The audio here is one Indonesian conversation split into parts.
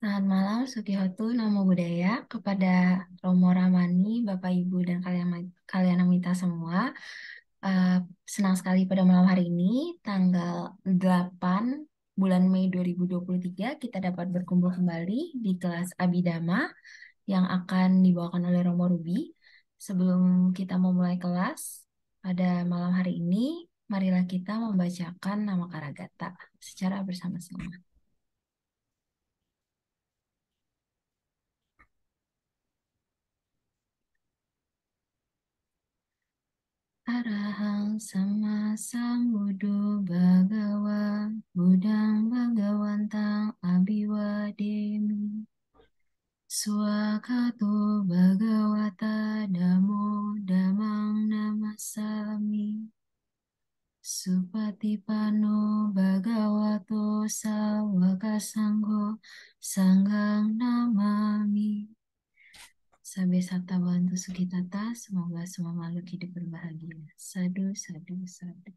Selamat malam, Sugihotu, Namo Buddhaya, kepada Romo Ramani, Bapak Ibu, dan kalian minta semua. Eh, Senang sekali pada malam hari ini, tanggal 8 bulan Mei 2023, kita dapat berkumpul kembali di kelas Abhidhamma yang akan dibawakan oleh Romo Ruby. Sebelum kita memulai kelas pada malam hari ini, marilah kita membacakan nama Karagata secara bersama-sama. Arahang sama sambuddho bhagawa Buddhang bhagawantang abhiwademi Swakato bhagawata damo damang namasami Supatipano bhagavato sawaka sangho Sanghang namami. Sabe sata bantu sugitata, semoga semua makhluk hidup berbahagia. Sadu, sadu, sadu.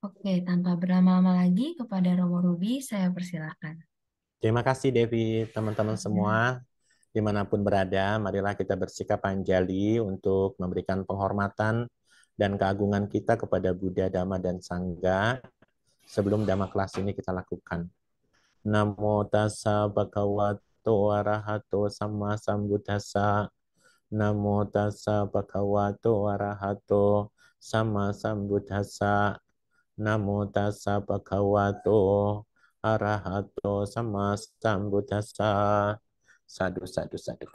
Oke, tanpa berlama-lama lagi, kepada Romo Ruby, saya persilahkan. Terima kasih Devi, teman-teman semua dimanapun berada, marilah kita bersikap anjali untuk memberikan penghormatan dan keagungan kita kepada Buddha, Dhamma, dan Sangha sebelum Dhamma kelas ini kita lakukan. Namo tassa bhagavato arahato sama sambuddhassa. Namo tassa bhagavato arahato sama sambuddhassa. Namo tassa bhagavato arahato sama sambuddhassa. Sadu, sadu, sadu.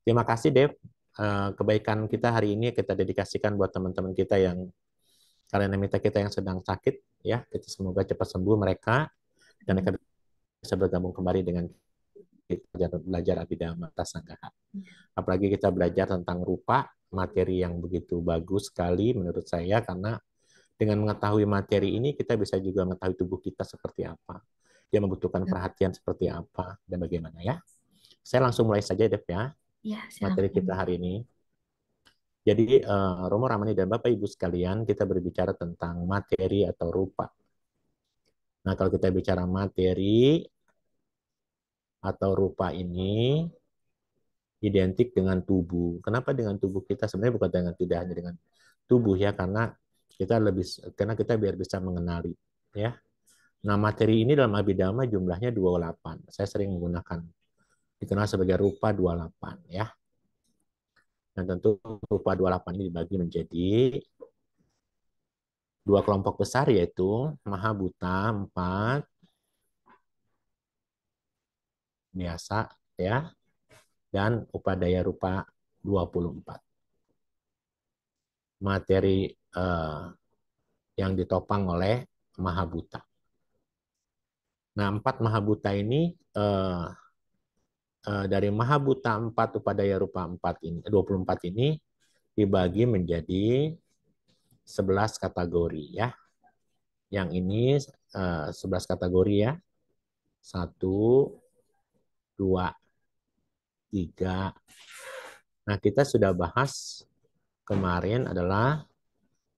Terima kasih, Dev. Kebaikan kita hari ini kita dedikasikan buat teman-teman kita yang kalian minta kita yang sedang sakit, ya. Kita semoga cepat sembuh mereka dan mereka bisa bergabung kembali dengan kita belajar Abhidhamma Sanggaha. Apalagi kita belajar tentang rupa, materi yang begitu bagus sekali menurut saya, karena dengan mengetahui materi ini kita bisa juga mengetahui tubuh kita seperti apa, dia membutuhkan perhatian seperti apa dan bagaimana, ya. Saya langsung mulai saja, Dev, ya, Ya, materi silakan. kita hari ini. Jadi Romo Ramani dan Bapak Ibu sekalian, kita berbicara tentang materi atau rupa. Nah, kalau kita bicara materi atau rupa ini identik dengan tubuh. Kenapa dengan tubuh kita? Sebenarnya bukan dengan, tidak hanya dengan tubuh, ya, karena kita biar bisa mengenali, ya. Nah, materi ini dalam Abhidhamma jumlahnya 28. Saya sering menggunakan dikenal sebagai rupa 28, ya. Dan tentu rupa 28 ini dibagi menjadi dua kelompok besar, yaitu Mahabhuta 4 biasa, ya, dan Upadaya rupa 24. Materi yang ditopang oleh Mahabhuta. Nah, 4 Mahabhuta ini dari Mahabhuta 4 Upadaya rupa 4 ini 24 ini dibagi menjadi 11 kategori, ya. Yang ini 11 kategori, ya. 1, 2, 3. Nah, kita sudah bahas kemarin adalah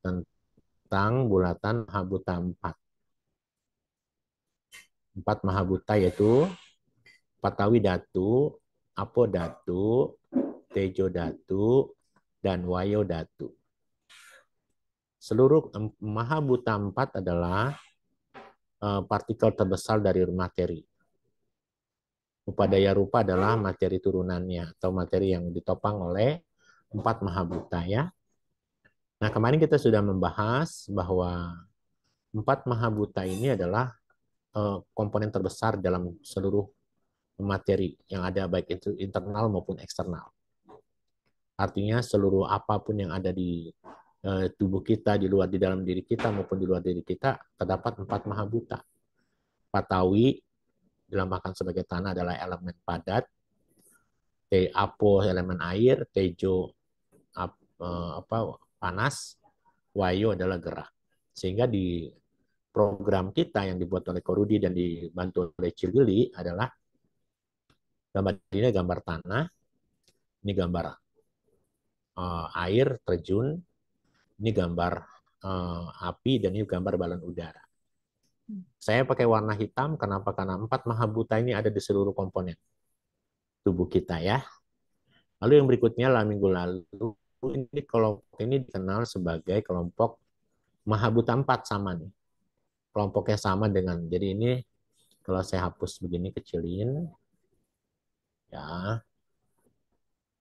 tentang bulatan Mahabhuta 4. 4 Mahabhuta yaitu Patawi Datu, Apo Datu, Tejo Datu, dan Wayo Datu. Seluruh Mahabhuta 4 adalah partikel terbesar dari materi. Upadaya rupa adalah materi turunannya atau materi yang ditopang oleh 4 Mahabhuta, ya. Nah, kemarin kita sudah membahas bahwa 4 Mahabhuta ini adalah komponen terbesar dalam seluruh materi yang ada, baik itu internal maupun eksternal. Artinya seluruh apapun yang ada di tubuh kita, di dalam diri kita maupun di luar diri kita, terdapat 4 Mahabhuta. Patawi dilambangkan sebagai tanah adalah elemen padat, Apo elemen air, Tejo panas, Wayo adalah gerak. Sehingga di program kita yang dibuat oleh Korudi dan dibantu oleh Cilili adalah gambar ini gambar tanah, ini gambar air terjun, ini gambar api, dan ini gambar balon udara. Saya pakai warna hitam, kenapa? Karena 4 Mahabhuta ini ada di seluruh komponen tubuh kita ya. Lalu yang berikutnya lah minggu lalu, ini kelompok ini dikenal sebagai kelompok Mahabhuta 4 sama nih. Kelompoknya sama dengan, jadi ini kalau saya hapus begini kecilin, ya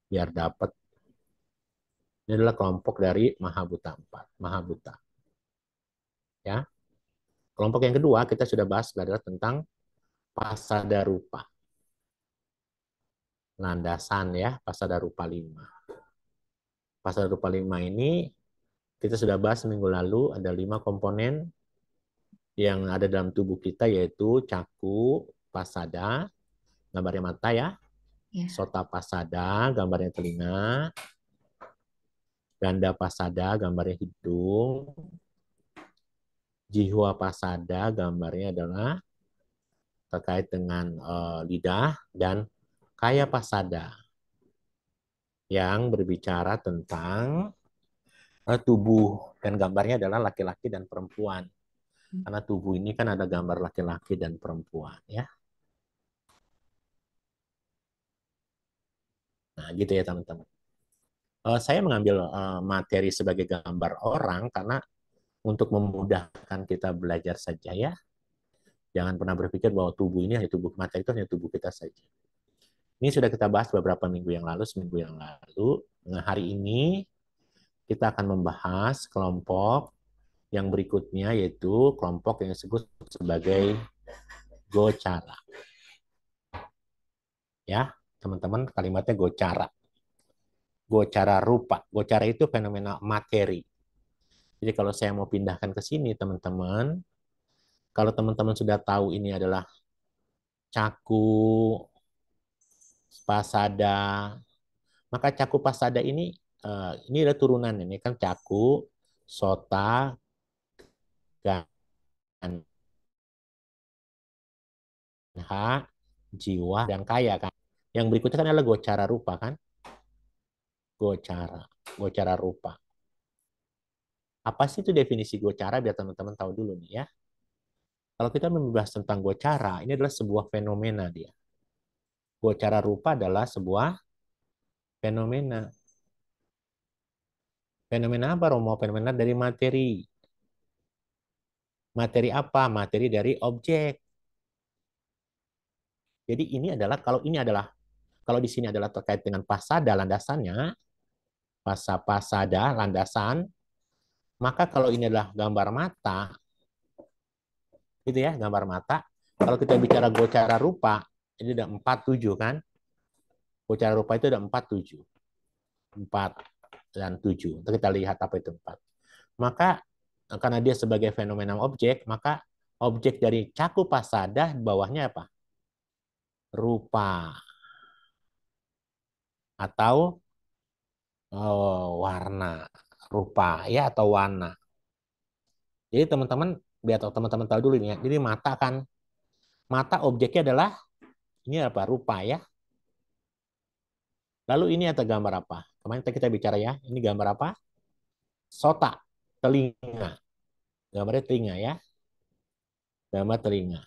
biar dapat. Ini adalah kelompok dari Mahabhuta 4. Mahabhuta. Ya. Kelompok yang kedua kita sudah bahas adalah tentang pasada rupa. Landasan ya, pasada rupa 5. Pasada rupa 5 ini kita sudah bahas minggu lalu, ada 5 komponen yang ada dalam tubuh kita, yaitu caku, pasada, gambarnya mata ya, Ya. sota pasada, gambarnya telinga, ganda pasada, gambarnya hidung, jihwa pasada, gambarnya adalah terkait dengan lidah, dan kaya pasada yang berbicara tentang tubuh, dan gambarnya adalah laki-laki dan perempuan. Karena tubuh ini kan ada gambar laki-laki dan perempuan ya. Nah, gitu ya teman-teman. Saya mengambil materi sebagai gambar orang karena untuk memudahkan kita belajar saja ya. Jangan pernah berpikir bahwa tubuh ini hanya tubuh, materi itu hanya tubuh kita saja. Ini sudah kita bahas beberapa minggu yang lalu, seminggu yang lalu. Nah, hari ini kita akan membahas kelompok yang berikutnya, yaitu kelompok yang disebut sebagai gocara. Ya, teman-teman, kalimatnya gocara. Gocara rupa. Gocara itu fenomena materi. Jadi kalau saya mau pindahkan ke sini, teman-teman, kalau teman-teman sudah tahu ini adalah caku, pasada, maka caku pasada ini adalah turunan. Ini kan caku, sota, ganha, jiwa, dan kaya kan. Yang berikutnya kan adalah gocara rupa kan. Gocara, gocara rupa. Apa sih itu definisi gocara biar teman-teman tahu dulu nih ya. Kalau kita membahas tentang gocara, ini adalah sebuah fenomena dia. Gocara rupa adalah sebuah fenomena. Fenomena apa, Romo? Fenomena dari materi. Materi apa? Materi dari objek. Jadi kalau di sini adalah terkait dengan pasada landasannya, pasada landasan, maka kalau ini adalah gambar mata, gitu ya, gambar mata. Kalau kita bicara gocara rupa, ini ada 4, 7 kan? Gocara rupa itu ada 4, 7. 4 dan 7. Kita lihat apa itu 4. Maka karena dia sebagai fenomena objek, maka objek dari cakup pasada bawahnya apa? Rupa atau warna, rupa ya, atau warna. Jadi teman-teman, biar teman-teman tahu dulu ini ya. Jadi mata kan, mata objeknya adalah ini apa? Rupa ya. Lalu ini ada gambar apa? Kemarin kita bicara ya. Ini gambar apa? Sota, telinga. Gambarnya telinga ya. Gambar telinga.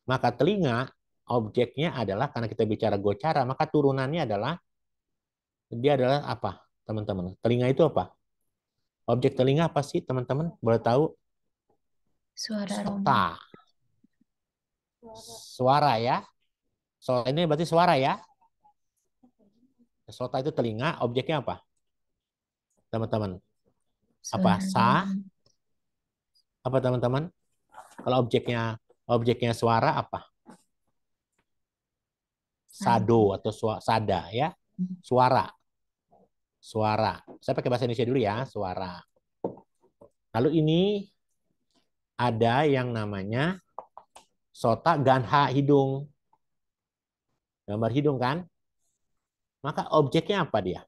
Maka telinga objeknya adalah, karena kita bicara gocara, maka turunannya adalah, dia adalah apa? Teman-teman, telinga itu apa? Objek telinga apa sih teman-teman? Boleh tahu? Suara Romo. Sota, suara ya. So, ini berarti suara ya. Sota itu telinga, objeknya apa? Teman-teman, apa? Suara Sa, Romo. apa teman-teman? Kalau objeknya suara apa? Sado Sadu. atau sada ya. Suara, suara. Saya pakai bahasa Indonesia dulu ya, suara. Lalu ini ada yang namanya sota ganha, hidung. Gambar hidung kan? Maka objeknya apa dia?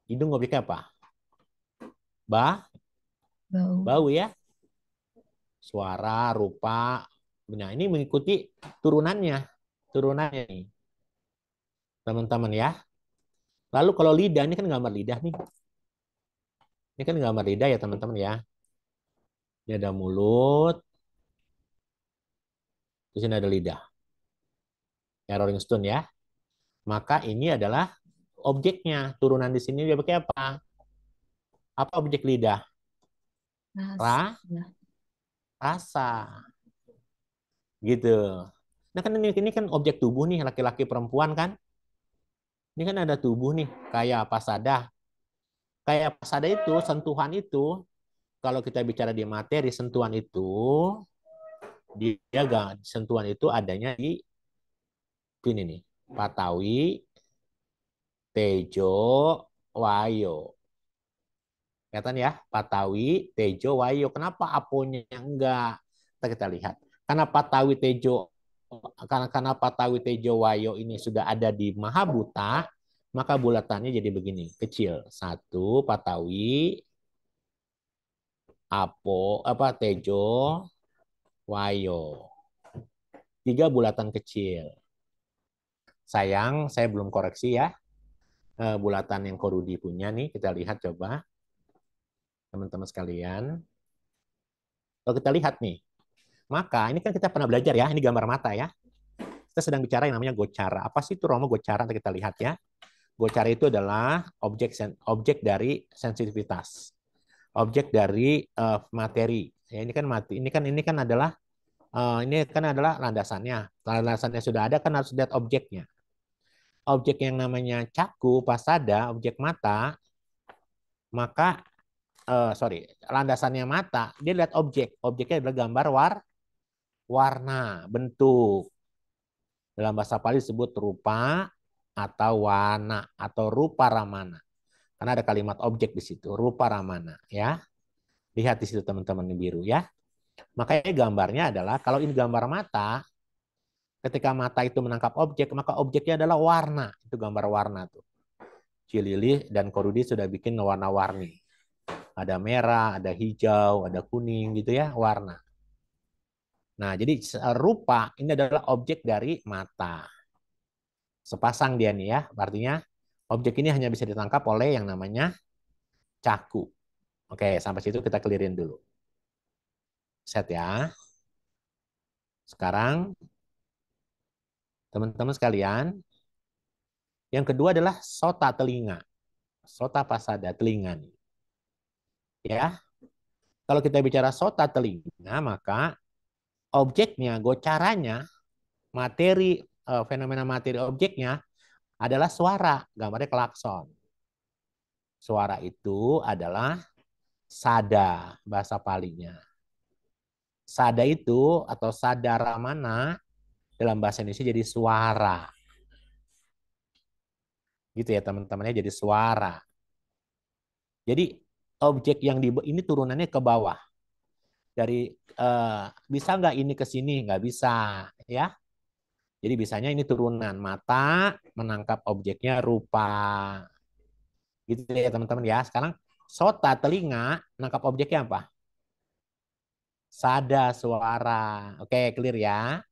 Hidung objeknya apa? Bau. Bau ya. Suara, rupa. Nah, ini mengikuti turunannya. Turunannya nih. Teman-teman ya. Lalu kalau lidah, ini kan gambar lidah nih. Ini kan gambar lidah ya teman-teman ya. Ini ada mulut, Di sini ada lidah, ya Rolling Stone ya. Maka ini adalah objeknya. Turunan di sini dia pakai apa? Apa objek lidah? Ras. Ra, Ya. rasa, gitu. Nah kan ini kan objek tubuh nih, laki-laki perempuan kan. Ini kan ada tubuh nih, kayak pasada. Kayak pasada itu, sentuhan itu, kalau kita bicara di materi, sentuhan itu, dia gak, sentuhan itu adanya di sini nih. Patawi, Tejo, Wayo. Kelihatan ya, Patawi, Tejo, Wayo. Kenapa aponya enggak? Kita lihat. Karena Patawi, Tejo, karena Patawi, Tejo, Wayo ini sudah ada di Mahabuta, maka bulatannya jadi begini, kecil. Satu, Patawi, Apo, apa Tejo, Wayo. Tiga bulatan kecil. Sayang, saya belum koreksi ya. Bulatan yang Korudi punya nih, kita lihat coba, teman-teman sekalian. Kalau kita lihat nih, maka ini kan kita pernah belajar ya, ini gambar mata ya. Kita sedang bicara yang namanya gocara. Apa sih itu Romo gocara? Nanti kita lihat ya. Gocara itu adalah objek dari sensitivitas, objek dari materi. Ya, ini kan adalah landasannya. Landasannya sudah ada kan harus lihat objeknya. Objek yang namanya caku, pasada, objek mata, maka landasannya mata, dia lihat objek. Objeknya adalah gambar warna, bentuk. Dalam bahasa Pali disebut rupa atau warna atau rupa ramana. Karena ada kalimat objek di situ, rupa ramana ya. Lihat di situ teman-teman ini biru ya. Makanya gambarnya adalah kalau ini gambar mata, ketika mata itu menangkap objek, maka objeknya adalah warna. Itu gambar warna tuh. Cilili dan Korudi sudah bikin warna-warni. Ada merah, ada hijau, ada kuning gitu ya, warna. Nah, jadi rupa ini adalah objek dari mata. Sepasang dia nih ya, artinya objek ini hanya bisa ditangkap oleh yang namanya caku. Oke, sampai situ kita clearin dulu. Set ya. Sekarang, teman-teman sekalian, yang kedua adalah sota telinga. Sota pasada, telinga nih. Ya, kalau kita bicara sota telinga, maka objeknya, gocaranya, materi, fenomena materi objeknya adalah suara, gambarnya klakson. Suara itu adalah sada, bahasa palinya. Sada itu atau sadara mana dalam bahasa Indonesia jadi suara. Gitu ya teman-temannya, jadi suara. Jadi objek yang ini turunannya ke bawah. Dari bisa nggak ini ke sini? Nggak bisa ya. Jadi bisanya ini turunan mata menangkap objeknya rupa. Gitu ya teman-teman ya. Sekarang sota telinga menangkap objeknya apa? Sada suara. Oke, clear ya.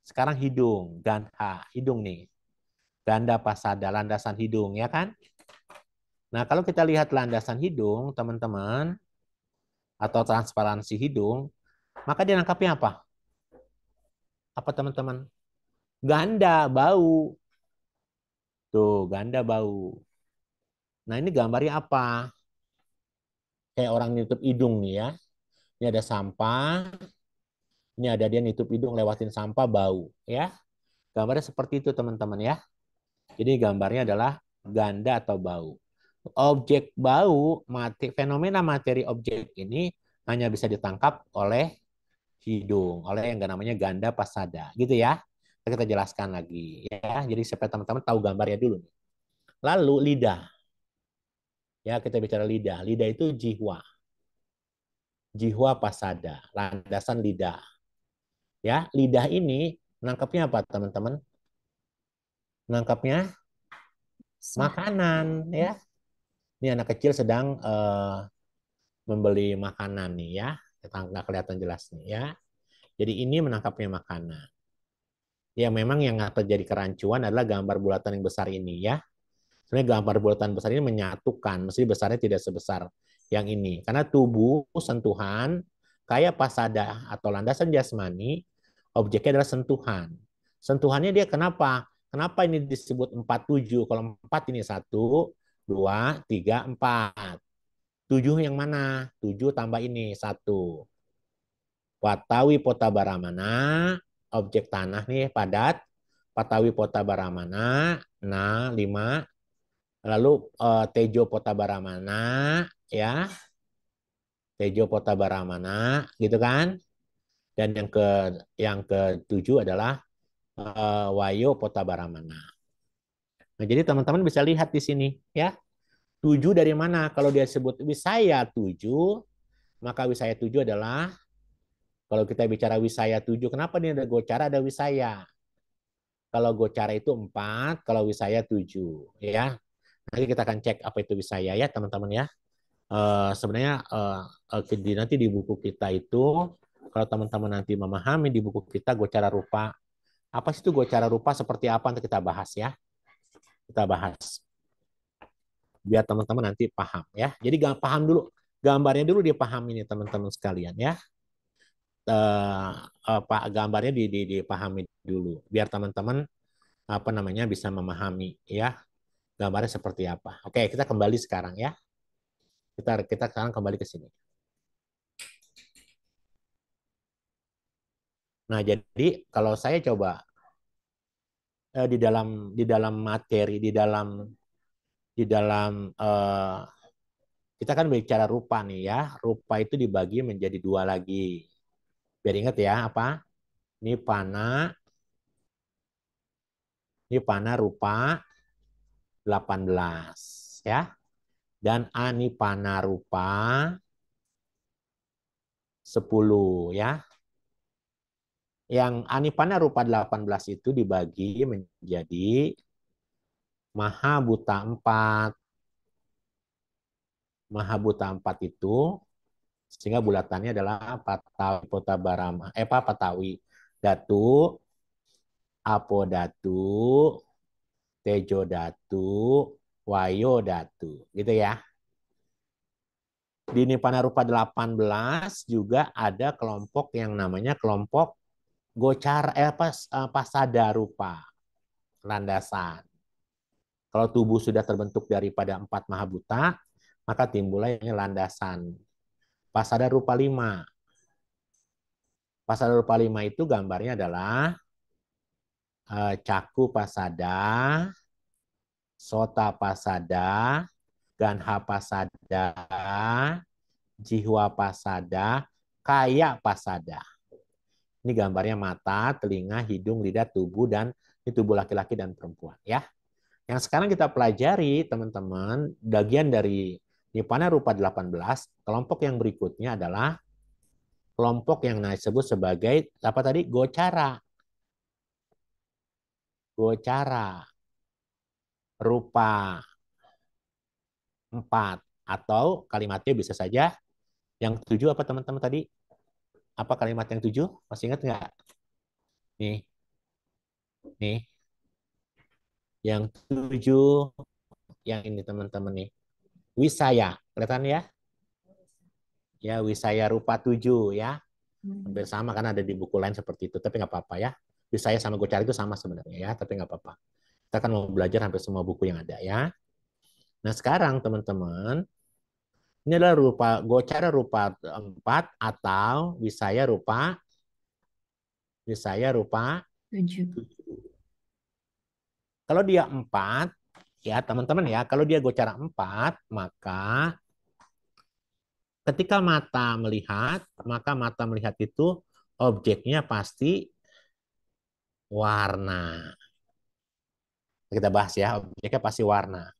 Sekarang hidung, ganda, hidung nih. Ganda pasada, landasan hidung ya kan? Nah, kalau kita lihat landasan hidung, teman-teman, atau transparansi hidung, maka dia nangkapnya apa? Apa teman-teman? Ganda, bau. Tuh, ganda bau. Nah, ini gambarnya apa? Kayak orang nutup hidung nih ya. Ini ada sampah, ini ada dia nutup hidung lewatin sampah bau ya. Gambarnya seperti itu teman-teman ya. Jadi gambarnya adalah ganda atau bau. Objek bau, fenomena materi objek ini hanya bisa ditangkap oleh hidung, oleh yang namanya ganda pasada, gitu ya. Kita jelaskan lagi ya. Jadi supaya teman-teman tahu gambarnya dulu. Lalu lidah. Ya, kita bicara lidah. Lidah itu jiwa. Jiwa pasada, landasan lidah. Ya, lidah ini nangkapnya apa, teman-teman? Nangkapnya Sah. makanan, ya. Ini anak kecil sedang membeli makanan nih ya. Nggak kelihatan jelas nih ya. Jadi ini menangkapnya makanan. Ya memang yang terjadi kerancuan adalah gambar bulatan yang besar ini ya. Sebenarnya gambar bulatan besar ini menyatukan, mesti besarnya tidak sebesar yang ini. Karena tubuh sentuhan kayak pasada atau landasan jasmani, Objeknya adalah sentuhan. Sentuhannya dia kenapa? Kenapa ini disebut 47? Kalau 4 ini 1, 2, 3, 4. 7 yang mana? 7 tambah ini 1. Patawi Pota Baramana, objek tanah nih padat. Patawi Pota Baramana, nah 5. Lalu Tejo Pota Baramana, ya. Tejo Pota Baramana, gitu kan? Dan yang ketujuh adalah Wayo Pota Baramana. Nah, jadi teman-teman bisa lihat di sini, ya. 7 dari mana? Kalau dia sebut Wisaya 7, maka Wisaya 7 adalah, kalau kita bicara Wisaya 7, kenapa ini ada Gocara, ada Wisaya? Kalau Gocara itu 4, kalau Wisaya 7. Ya. Nanti kita akan cek apa itu Wisaya ya, teman-teman ya. Sebenarnya nanti di buku kita itu, kalau teman-teman nanti memahami di buku kita Gocara Rupa, apa sih itu Gocara Rupa, seperti apa, nanti kita bahas ya. Kita bahas. Biar teman-teman nanti paham ya. Jadi gak paham dulu, gambarnya dulu dipahami nih teman-teman sekalian ya. Pak gambarnya dipahami dulu biar teman-teman apa namanya bisa memahami ya gambarnya seperti apa. Oke, kita kembali sekarang ya. Kita sekarang kembali ke sini. Nah, jadi kalau saya coba di dalam materi di dalam kita kan bicara rupa nih ya. Rupa itu dibagi menjadi dua lagi. Biar ingat ya apa? Nipana, Nipana rupa 18 ya. Dan Anipana rupa 10 ya. Yang Anipana rupa 18 itu dibagi menjadi Maha Buta 4. Maha Buta 4 itu sehingga bulatannya adalah Patawi Pota Barama, Patawi Datu, Apo Datu, Tejo Datu, Wayo Datu. Gitu ya. Di Nipana Rupa 18 juga ada kelompok yang namanya kelompok Gocar Pasada Rupa, landasan. Kalau tubuh sudah terbentuk daripada 4 mahabuta, maka timbullah yang landasan. Pasada Rupa 5. Pasada Rupa 5 itu gambarnya adalah Caku Pasada, Sota Pasada, Ganha Pasada, Jihwa Pasada, Kaya Pasada. Ini gambarnya mata, telinga, hidung, lidah, tubuh, dan ini tubuh laki-laki dan perempuan. Ya. Yang sekarang kita pelajari, teman-teman, bagian dari Nipana Rupa 18, kelompok yang berikutnya adalah kelompok yang disebut sebagai apa tadi? Gocara. Gocara. Rupa 4. Atau kalimatnya bisa saja yang 7 apa teman-teman tadi? Apa kalimat yang 7? Masih ingat nggak? Nih, nih. Yang 7, yang ini teman-teman nih. Wisaya. Kelihatan ya? Ya, Wisaya Rupa 7 ya. Hampir sama kan ada di buku lain seperti itu, tapi nggak apa-apa ya. Wisaya sama Gocara itu sama sebenarnya ya, tapi nggak apa-apa. Kita akan mau belajar hampir semua buku yang ada ya. Nah, sekarang teman-teman, ini adalah Gocara rupa 4 atau Wisaya rupa 7. 7. Kalau dia 4, ya teman-teman ya, kalau dia Gocara 4, maka ketika mata melihat, maka mata melihat itu objeknya pasti warna. Kita bahas ya, objeknya pasti warna.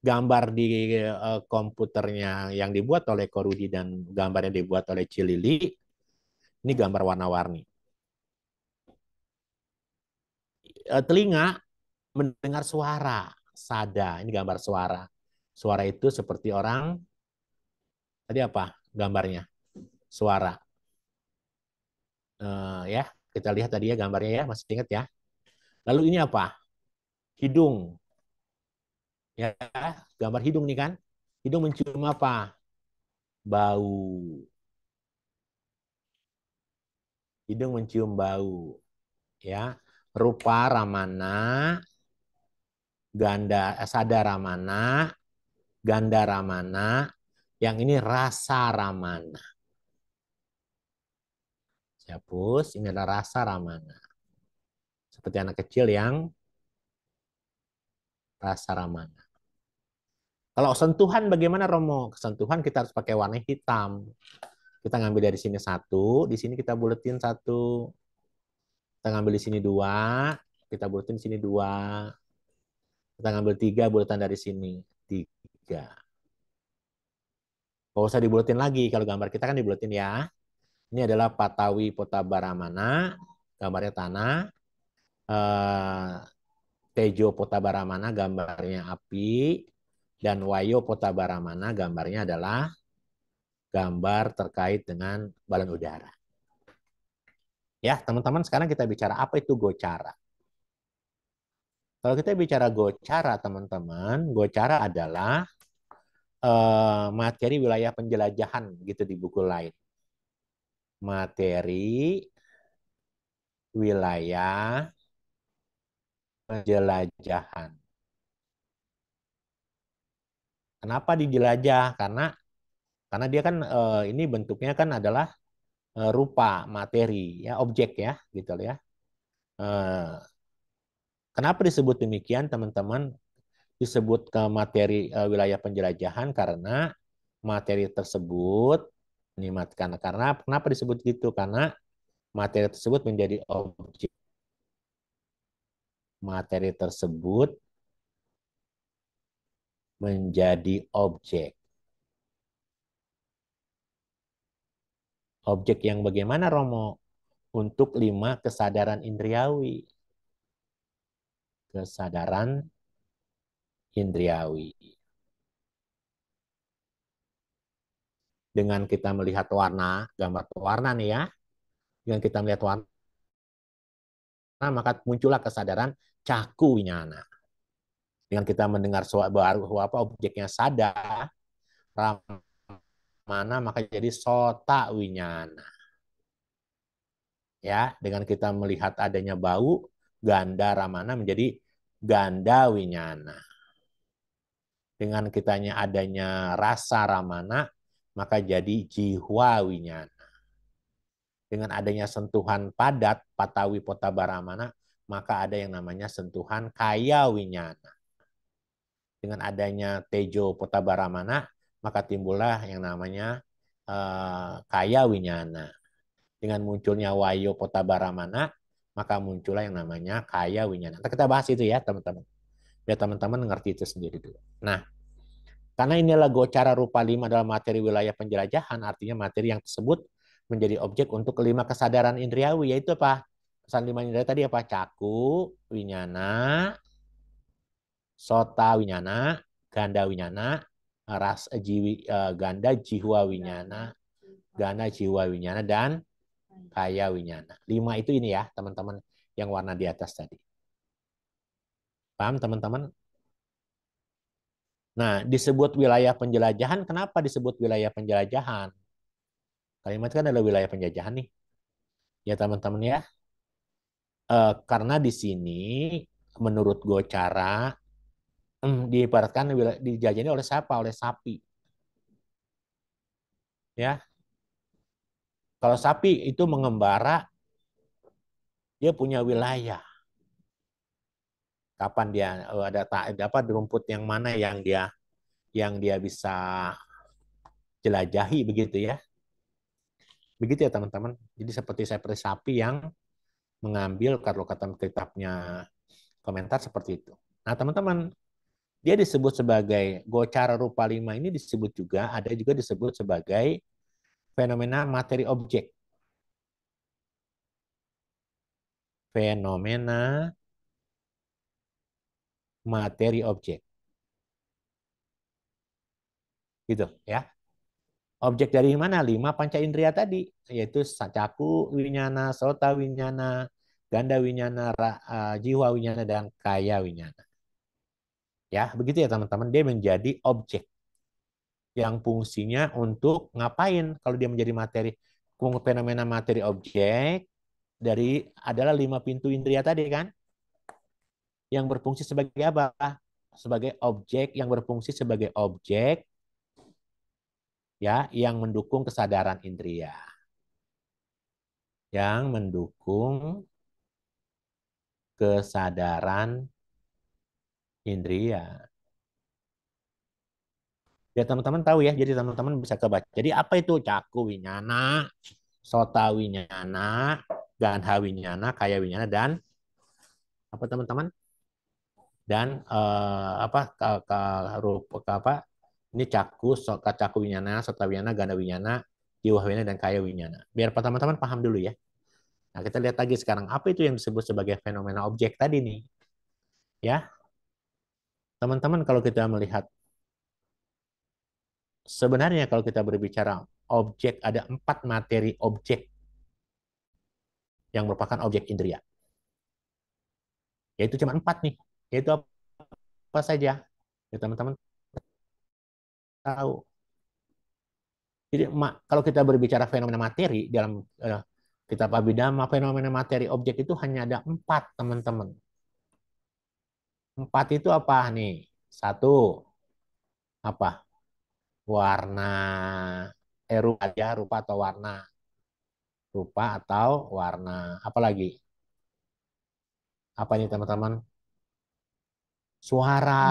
Gambar di komputernya yang dibuat oleh Korudi dan gambar yang dibuat oleh Cilili, ini gambar warna-warni. Telinga mendengar suara, sada, ini gambar suara. Suara itu seperti orang, tadi apa gambarnya? Suara. Ya, kita lihat tadi ya gambarnya ya, masih ingat ya. Lalu ini apa? Hidung. Ya, gambar hidung nih kan. Hidung mencium apa? Bau. hidung mencium bau, ya. Rupa Ramana, sada Ramana, ganda Ramana, yang ini rasa Ramana. Saya hapus, ini adalah rasa Ramana. Seperti anak kecil yang rasa Ramana. Kalau sentuhan bagaimana Romo? Sentuhan kita harus pakai warna hitam. Kita ngambil dari sini satu, di sini kita buletin satu. Kita ngambil di sini dua, kita buletin di sini dua. Kita ngambil tiga, buletan dari sini. Tiga. Gak usah dibuletin lagi. Kalau gambar kita kan dibuletin ya. Ini adalah Patawi Potabaramana. Gambarnya tanah. Eh, Tejo Potabaramana gambarnya api. Dan Wayo Potabaramana gambarnya adalah gambar terkait dengan balon udara. Ya, teman-teman, sekarang kita bicara apa itu gocara. Kalau kita bicara gocara, teman-teman, gocara adalah materi wilayah penjelajahan gitu di buku lain. Materi wilayah penjelajahan. Kenapa dijelajah? Karena dia kan ini bentuknya kan adalah rupa materi ya, objek ya, gitu ya. Kenapa disebut demikian, teman-teman? Disebut ke materi wilayah penjelajahan karena materi tersebut ini karena kenapa disebut gitu? Karena materi tersebut menjadi objek. Materi tersebut menjadi objek. Objek yang bagaimana, Romo? Untuk 5 kesadaran indriawi. Kesadaran indriawi. Dengan kita melihat warna, gambar warna nih ya. Dengan kita melihat warna, maka muncullah kesadaran caku winyana. Dengan kita mendengar baru apa objeknya sada, ramana, maka jadi sota winyana. Ya, dengan kita melihat adanya bau, ganda ramana menjadi ganda winyana. Dengan kitanya adanya rasa ramana, maka jadi jiwa winyana. Dengan adanya sentuhan padat, patawi potabaramana, maka ada yang namanya sentuhan kaya winyana. Dengan adanya tejo potabaramana, maka timbullah yang namanya kaya winyana. Dengan munculnya wayo potabaramana, maka muncullah yang namanya kaya winyana. Kita bahas itu ya teman-teman. Biar teman-teman ngerti itu sendiri dulu. Nah, karena inilah gocara rupa 5 dalam materi wilayah penjelajahan, artinya materi yang tersebut menjadi objek untuk kelima kesadaran indriawi, yaitu apa? Kesadaran 5 indriawi tadi apa? Caku, winyana, sota winyana, ganda winyana, ras jiwi, ganda jiwa winyana, ganda jiwa winyana, dan kaya winyana. 5 itu ini ya, teman-teman, yang warna di atas tadi. Paham, teman-teman? Nah, disebut wilayah penjelajahan, kenapa disebut wilayah penjelajahan? Kalimat kan adalah wilayah penjajahan nih. Ya teman-teman ya. Karena di sini menurut Gocara diibaratkan dijajani oleh siapa? Oleh sapi. Ya. Kalau sapi itu mengembara, dia punya wilayah. Kapan dia ada dapat rumput yang mana yang dia bisa jelajahi begitu ya. Begitu ya teman-teman. Jadi seperti sapi yang mengambil kalau kata kitabnya komentar seperti itu. Nah, teman-teman, dia disebut sebagai gocara rupa 5 ini disebut juga, ada juga disebut sebagai fenomena materi objek. Fenomena materi objek. Gitu ya. Objek dari mana? 5 panca indera tadi, yaitu caku winyana, sota winyana, ganda winyana, jiwa winyana, dan kaya winyana. Ya, begitu ya teman-teman. Dia menjadi objek yang fungsinya untuk ngapain kalau dia menjadi materi, fenomena materi objek, dari adalah 5 pintu indera tadi kan, yang berfungsi sebagai apa? Sebagai objek, yang berfungsi sebagai objek ya, yang mendukung kesadaran indera, yang mendukung kesadaran indera. Ya teman-teman tahu ya, jadi teman-teman bisa kebaca. Jadi apa itu caku winyana, sota winyana, gandha winyana, kaya winyana, dan apa teman-teman? Dan apa ke apa? Ini caku, caku winyana, sota winyana, gandha winyana, jiwa winyana, dan kaya winyana. Biar teman-teman paham dulu ya. Nah, kita lihat lagi sekarang apa itu yang disebut sebagai fenomena objek tadi nih. Ya, teman-teman kalau kita melihat sebenarnya kalau kita berbicara objek ada 4 materi objek yang merupakan objek indera. Yaitu cuma 4 nih. Yaitu apa saja? Ya, teman-teman tahu. Jadi kalau kita berbicara fenomena materi dalam kitab Abhidhamma, fenomena materi objek itu hanya ada 4, teman-teman. 4 itu apa nih? Satu, apa? Warna, rupa ya, rupa atau warna. Rupa atau warna. Apa lagi? Apa ini teman-teman? Suara.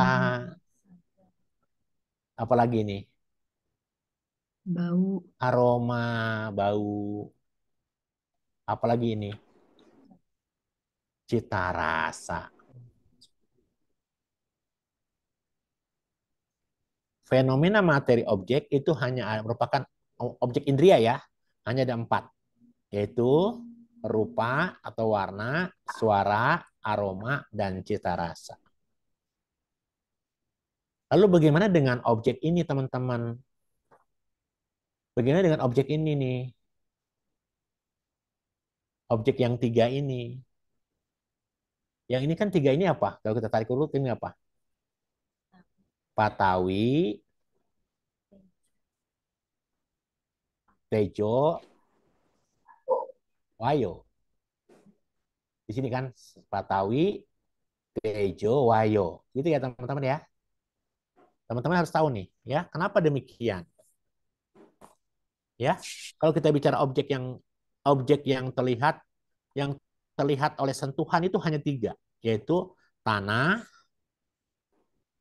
Apa lagi nih? Bau. Aroma, bau. Apa lagi ini? Cita rasa. Fenomena materi objek itu hanya merupakan objek indria ya. Hanya ada 4. Yaitu rupa atau warna, suara, aroma, dan cita rasa. Lalu bagaimana dengan objek ini teman-teman? Bagaimana dengan objek ini nih? Objek yang 3 ini. Yang ini kan 3 ini apa? Kalau kita tarik urut ini apa? Patawi, Tejo, Wayo. Di sini kan Patawi, Tejo, Wayo. Gitu ya teman-teman ya. Teman-teman harus tahu nih ya, kenapa demikian? Ya. Kalau kita bicara objek yang terlihat oleh sentuhan itu hanya 3, yaitu tanah,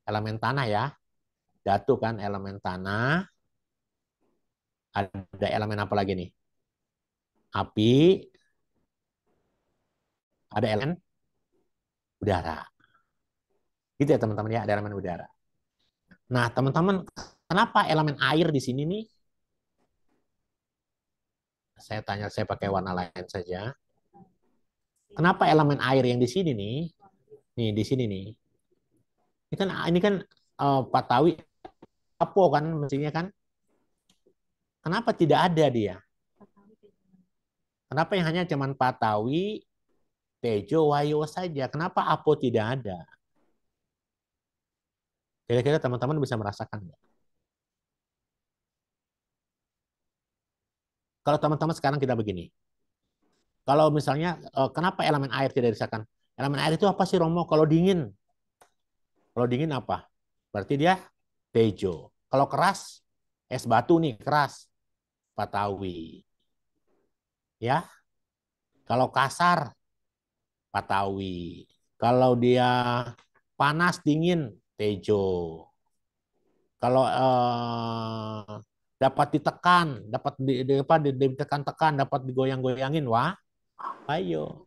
elemen tanah ya. Datu kan elemen tanah, ada elemen apa lagi nih? Api, ada elemen udara. Gitu ya teman-teman ya, ada elemen udara. Nah, teman-teman, kenapa elemen air di sini nih? Saya pakai warna lain saja. Kenapa elemen air yang di sini nih? Nih, di sini nih. Ini kan Patawi Apo kan mestinya kan. Kenapa tidak ada dia? Kenapa yang hanya cuman Patawi, Tejo, Wayo saja? Kenapa Apo tidak ada? Kira-kira teman-teman bisa merasakan nggak? Kalau teman-teman sekarang kita begini. Kalau misalnya kenapa elemen air tidak dirasakan? Elemen air itu apa sih Romo? Kalau dingin apa? Berarti dia Tejo. Kalau keras, es batu nih keras, Patawi. Ya, kalau kasar, Patawi. Kalau dia panas dingin, Tejo. Kalau dapat ditekan, ditekan-tekan, dapat digoyang-goyangin, wah, ayo.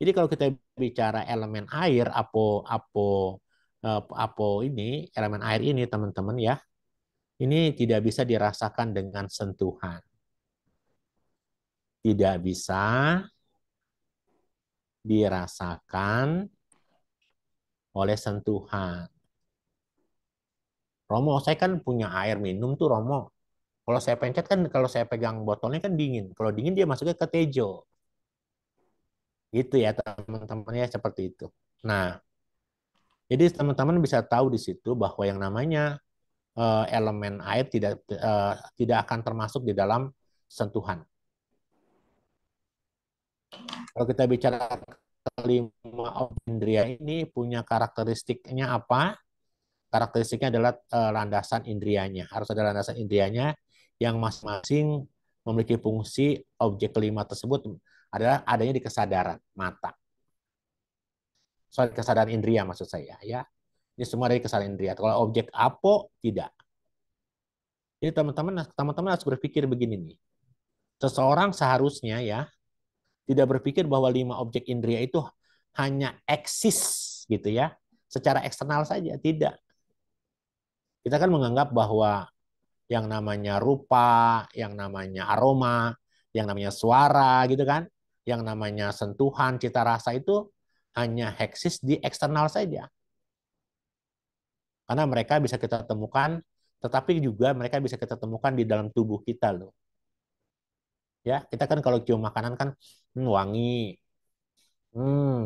Jadi kalau kita bicara elemen air, apo ini, elemen air ini teman-teman ya, ini tidak bisa dirasakan dengan sentuhan. Tidak bisa dirasakan oleh sentuhan. Romo, saya kan punya air minum tuh Romo. Kalau saya pencet kan, kalau saya pegang botolnya kan dingin. Kalau dingin dia masuknya ke Tejo. Gitu ya teman-teman ya, seperti itu. Nah, jadi teman-teman bisa tahu di situ bahwa yang namanya elemen air tidak akan termasuk di dalam sentuhan. Kalau kita bicara kelima objek indera ini punya karakteristiknya apa? Karakteristiknya adalah landasan indrianya. Harus ada landasan indrianya yang masing-masing memiliki fungsi. Objek kelima tersebut adalah adanya di kesadaran mata. Soal kesadaran indria maksud saya ya. Ini semua dari kesadaran indria. Kalau objek apo tidak. Jadi teman-teman harus berpikir begini nih. Seseorang seharusnya ya tidak berpikir bahwa lima objek indria itu hanya eksis gitu ya, secara eksternal saja. Tidak. Kita kan menganggap bahwa yang namanya rupa, yang namanya aroma, yang namanya suara gitu kan, yang namanya sentuhan, cita rasa itu hanya eksis di eksternal saja. Karena mereka bisa kita temukan, tetapi juga mereka bisa kita temukan di dalam tubuh kita loh. Ya, kita kan kalau cium makanan kan wangi,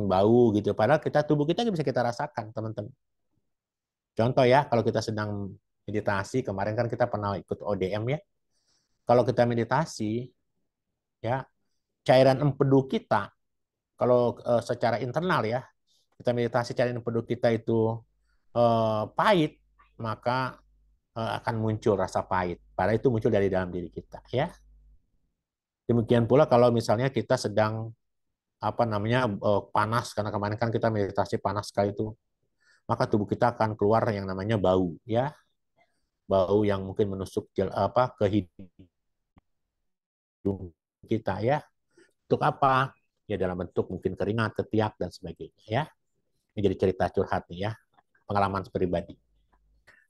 bau gitu. Padahal kita tubuh kita bisa kita rasakan, teman-teman. Contoh ya, kalau kita sedang meditasi, kemarin kan kita pernah ikut ODM ya. Kalau kita meditasi, ya cairan empedu kita, kalau secara internal ya, kita meditasi cairan empedu kita itu pahit, maka akan muncul rasa pahit. Padahal itu muncul dari dalam diri kita, ya. Demikian pula kalau misalnya kita sedang apa namanya panas, karena kemarin kan kita meditasi panas sekali itu, maka tubuh kita akan keluar yang namanya bau, ya, bau yang mungkin menusuk ke hidung kita, ya. Untuk apa? Ya dalam bentuk mungkin keringat, ketiak dan sebagainya, ya. Ini jadi cerita curhat nih ya, pengalaman pribadi.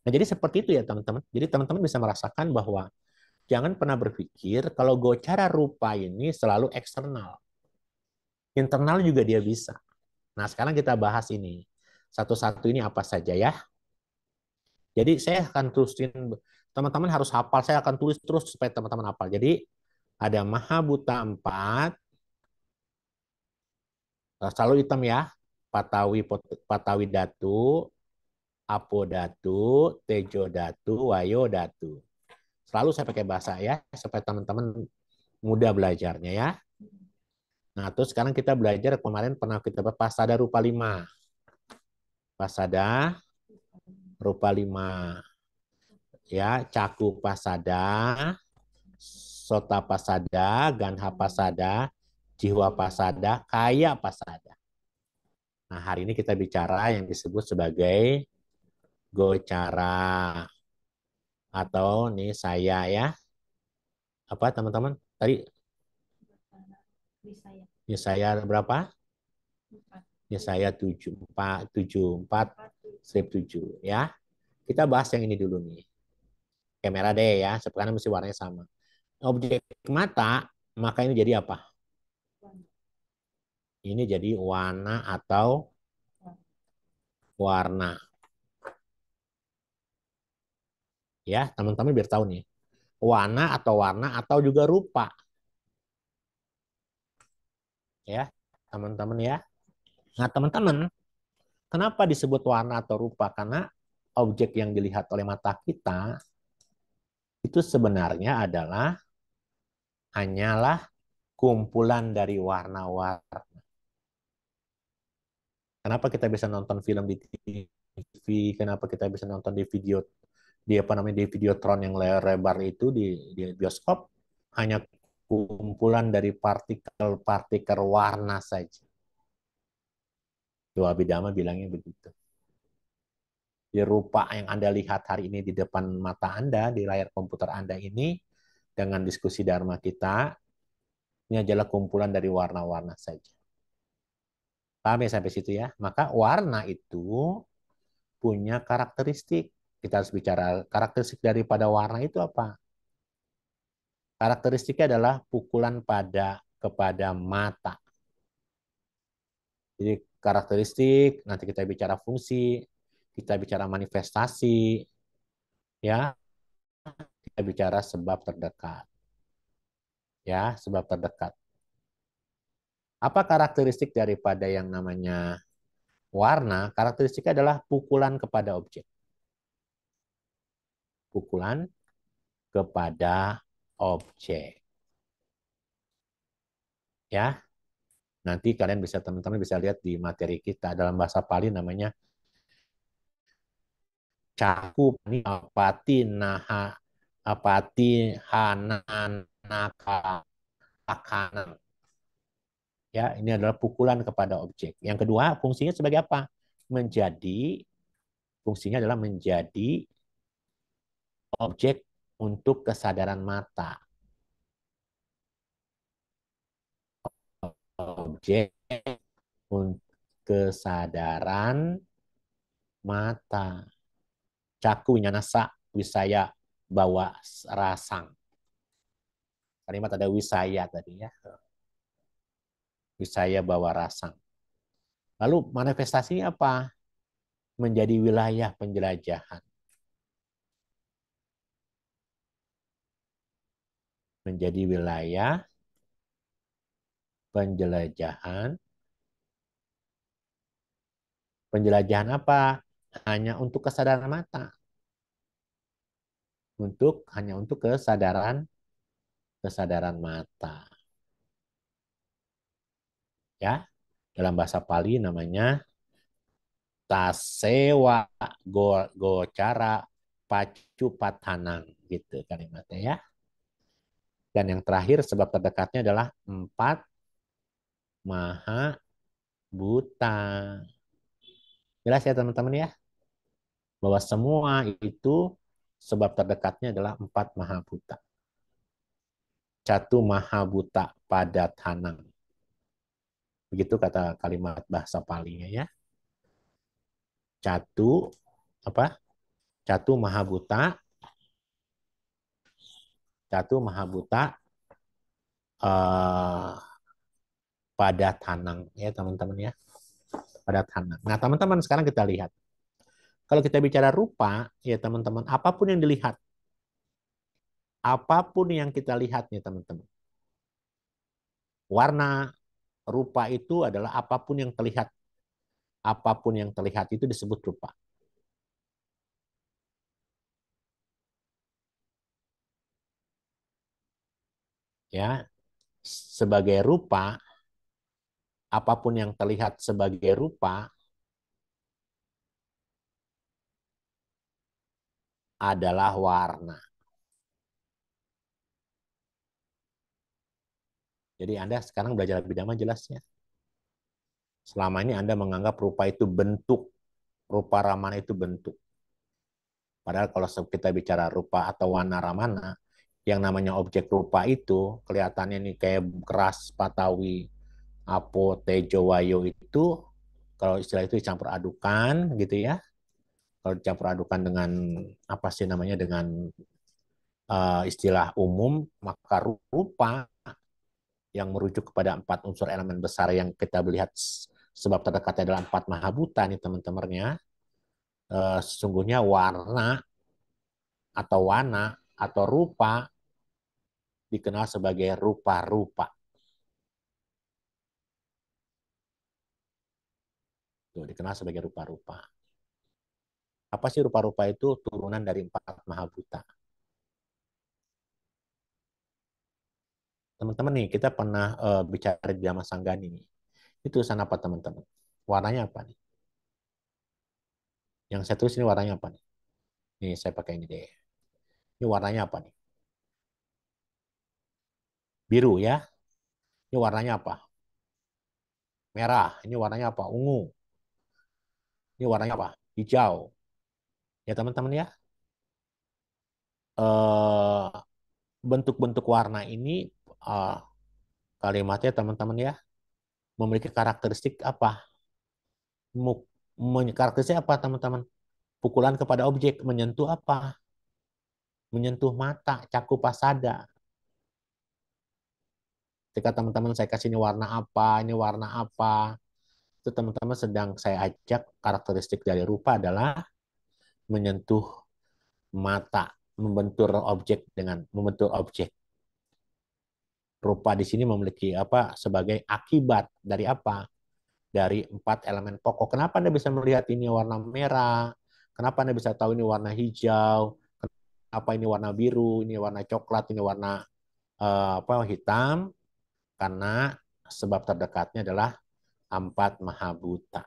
Nah, jadi seperti itu ya teman-teman. Jadi teman-teman bisa merasakan bahwa jangan pernah berpikir kalau gocara rupa ini selalu eksternal. Internal juga dia bisa. Nah, sekarang kita bahas ini. Satu-satu ini apa saja ya. Jadi saya akan terusin, teman-teman harus hafal, saya akan tulis terus supaya teman-teman hafal. Jadi ada Mahabuta 4, selalu hitam ya, Patawi, Patawi Datu, Apo Datu, Tejo Datu, Wayo Datu. Selalu saya pakai bahasa ya, supaya teman-teman mudah belajarnya ya. Nah, terus sekarang kita belajar, kemarin pernah kita bahas Pasada Rupa 5. Pasada Rupa 5. Ya, Caku Pasada, Sota Pasada, Ganha Pasada, Jiwa Pasada, Kaya Pasada. Nah, hari ini kita bicara yang disebut sebagai Gocara. Atau nih saya ya. Apa teman-teman? Tadi ya saya berapa? Ya saya 74 strip 7 ya. Kita bahas yang ini dulu nih. Kamera deh ya, sekarang mesti warnanya sama. Objek mata, maka ini jadi apa? Ini jadi warna atau warna. Ya, teman-teman biar tahu nih. Warna atau juga rupa. Ya, teman-teman ya. Nah, teman-teman, kenapa disebut warna atau rupa? Karena objek yang dilihat oleh mata kita itu sebenarnya adalah hanyalah kumpulan dari warna-warna. Kenapa kita bisa nonton film di TV? Kenapa kita bisa nonton di video di apa namanya di videotron yang lebar itu di bioskop? Hanya kumpulan dari partikel-partikel warna saja. Doa Abhidhamma bilangnya begitu. Di rupa yang Anda lihat hari ini di depan mata Anda, di layar komputer Anda ini, dengan diskusi Dharma kita, ini adalah kumpulan dari warna-warna saja. Paham ya sampai situ ya? Maka warna itu punya karakteristik. Kita harus bicara karakteristik daripada warna itu apa? Karakteristiknya adalah pukulan kepada mata. Jadi karakteristik, nanti kita bicara fungsi, kita bicara manifestasi, ya, kita bicara sebab terdekat. Ya, sebab terdekat. Apa karakteristik daripada yang namanya warna? Karakteristiknya adalah pukulan kepada objek. Pukulan kepada objek. Ya. Nanti kalian bisa teman-teman bisa lihat di materi kita dalam bahasa Pali namanya cakup nih apati naha apati hanan naka akanan. Ya, ini adalah pukulan kepada objek. Yang kedua, fungsinya sebagai apa? Menjadi fungsinya adalah menjadi objek untuk kesadaran mata. Objek untuk kesadaran mata. Caku nyanasa wisaya bawa rasang. Kalimat ada wisaya tadi ya. Wisaya bawa rasang. Lalu manifestasinya apa? Menjadi wilayah penjelajahan. Menjadi wilayah penjelajahan. Penjelajahan apa? Hanya untuk kesadaran mata. Hanya untuk kesadaran mata. Ya, dalam bahasa Pali namanya tasewa gocara pacu patanang gitu kalimatnya ya. Dan yang terakhir sebab terdekatnya adalah empat maha buta. Jelas ya teman-teman ya, bahwa semua itu sebab terdekatnya adalah empat maha buta. Catu maha buta pada tanang. Begitu kata kalimat bahasa Palinya ya. Catu apa? Catu maha buta, catu maha buta eh, pada tanang ya teman-teman ya. Pada tanang. Nah teman-teman sekarang kita lihat. Kalau kita bicara rupa ya teman-teman, apapun yang kita lihat nih teman-teman. Warna rupa itu adalah apapun yang terlihat. Apapun yang terlihat itu disebut rupa. Ya, sebagai rupa, apapun yang terlihat sebagai rupa adalah warna. Jadi Anda sekarang belajar bidama jelasnya. Selama ini Anda menganggap rupa itu bentuk, rupa ramana itu bentuk. Padahal kalau kita bicara rupa atau warna ramana, yang namanya objek rupa itu kelihatannya nih kayak keras, patawi, apo, tejo, wayo itu kalau istilah itu dicampur adukan gitu ya. Kalau dicampur adukan dengan apa sih namanya dengan istilah umum, maka rupa yang merujuk kepada empat unsur elemen besar yang kita lihat sebab terdekatnya adalah empat mahabuta nih teman-temannya. Sesungguhnya warna atau rupa dikenal sebagai rupa-rupa. Tuh, dikenal sebagai rupa-rupa. Apa sih rupa-rupa itu? Turunan dari empat mahabuta. Teman-teman nih, kita pernah bicara di Dhamma Sanggani nih. Itu tulisan apa teman-teman? Warnanya apa nih? Yang saya tulis ini warnanya apa nih? Nih, saya pakai ini deh. Ini warnanya apa nih? Biru ya. Ini warnanya apa? Merah. Ini warnanya apa? Ungu. Ini warnanya apa? Hijau. Ya teman-teman ya. Eh, bentuk-bentuk warna ini eh, kalimatnya teman-teman ya memiliki karakteristik apa? Karakteristik apa teman-teman? Pukulan kepada objek menyentuh apa? Menyentuh mata, cakup pasada. Ketika teman-teman saya kasih ini warna apa, itu teman-teman sedang saya ajak karakteristik dari rupa adalah menyentuh mata, membentur objek. Rupa di sini memiliki apa sebagai akibat dari apa? Dari empat elemen pokok. Kenapa Anda bisa melihat ini warna merah? Kenapa Anda bisa tahu ini warna hijau? Kenapa ini warna biru? Ini warna coklat? Ini warna hitam? Karena sebab terdekatnya adalah empat mahabuta.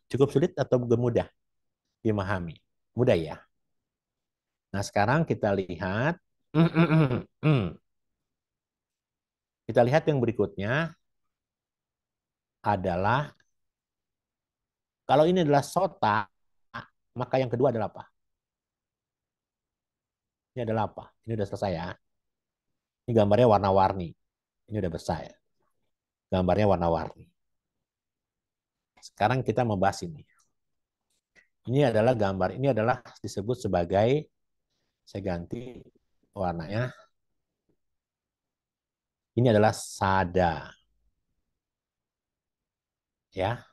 Cukup sulit atau mudah dimahami? Mudah ya. Nah, sekarang kita lihat kita lihat yang berikutnya adalah kalau ini adalah sota, maka yang kedua adalah apa? Ini adalah apa? Ini udah selesai ya. Ini gambarnya warna-warni. Ini udah besar ya. Gambarnya warna-warni. Sekarang kita membahas ini. Ini adalah gambar. Ini adalah disebut sebagai, saya ganti warnanya. Ini adalah sada. Ya.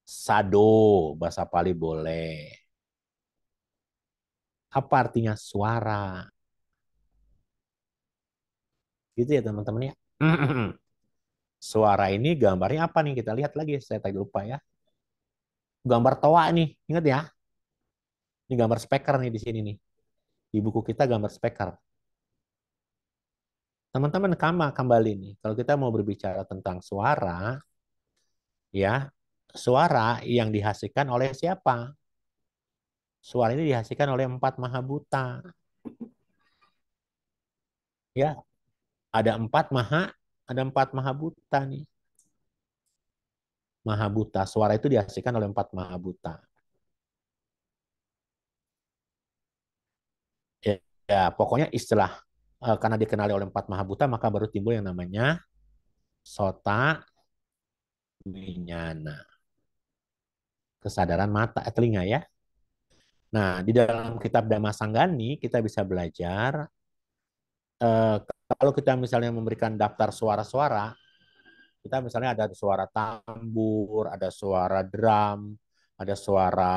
Sado, bahasa Pali boleh. Apa artinya suara? Gitu ya teman-teman ya. Suara ini gambarnya apa nih? Kita lihat lagi. Saya tadi lupa ya. Gambar toa nih. Ingat ya? Ini gambar speaker nih di sini nih. Di buku kita gambar speaker. Teman-teman kembali nih. Kalau kita mau berbicara tentang suara, ya, suara yang dihasilkan oleh siapa? Suara ini dihasilkan oleh empat mahabuta. Ya, ada empat mahabuta nih. Mahabuta. Suara itu dihasilkan oleh empat mahabuta. Ya, ya pokoknya istilah karena dikenali oleh empat mahabuta maka baru timbul yang namanya sota winyana. Kesadaran mata, telinga ya. Nah, di dalam kitab Dhamma Sanggani kita bisa belajar eh, kalau kita misalnya memberikan daftar suara-suara, kita misalnya ada suara tambur, ada suara drum, ada suara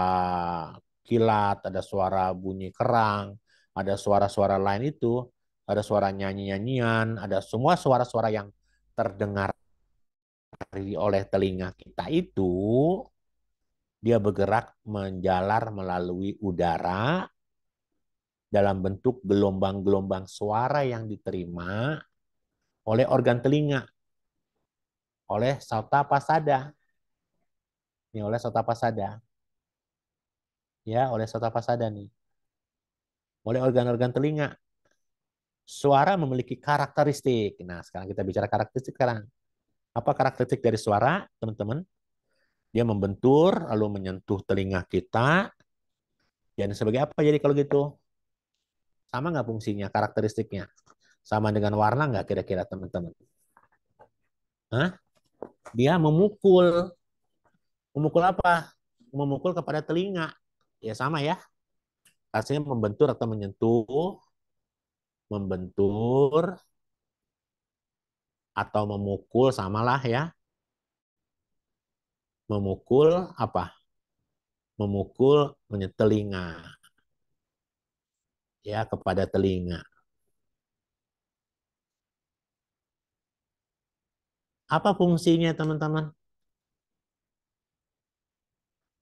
kilat, ada suara bunyi kerang, ada suara-suara lain itu, ada suara nyanyi-nyanyian, ada semua suara-suara yang terdengar oleh telinga kita itu, dia bergerak menjalar melalui udara dalam bentuk gelombang-gelombang suara yang diterima oleh organ telinga, oleh Sauta Pasada. Ini oleh Sauta Pasada. Ya, oleh Sauta Pasada nih. Oleh organ-organ telinga. Suara memiliki karakteristik. Nah, sekarang kita bicara karakteristik sekarang. Apa karakteristik dari suara, teman-teman? Dia membentur, lalu menyentuh telinga kita. Dan sebagai apa jadi kalau gitu? Sama nggak fungsinya, karakteristiknya? Sama dengan warna nggak kira-kira teman-teman? Hah? Dia memukul. Memukul apa? Memukul kepada telinga. Ya sama ya. Artinya membentur atau menyentuh, membentur atau memukul samalah ya. Memukul apa? Memukul telinga ya kepada telinga. Apa fungsinya teman-teman?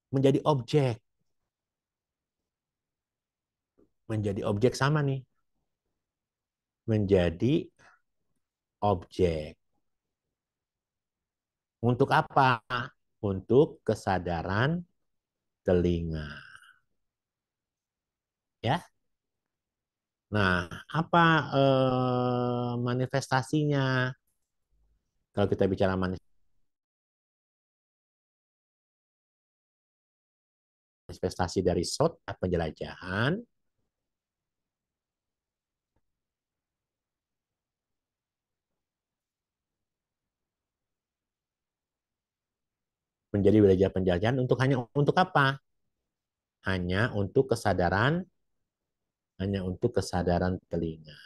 Menjadi objek. Menjadi objek sama nih. Menjadi objek. Untuk apa? Untuk kesadaran telinga. Ya. Nah, apa manifestasinya? Kalau kita bicara manifestasi dari sota penjelajahan, menjadi belajar penjelajahan untuk hanya untuk apa? Hanya untuk kesadaran telinga.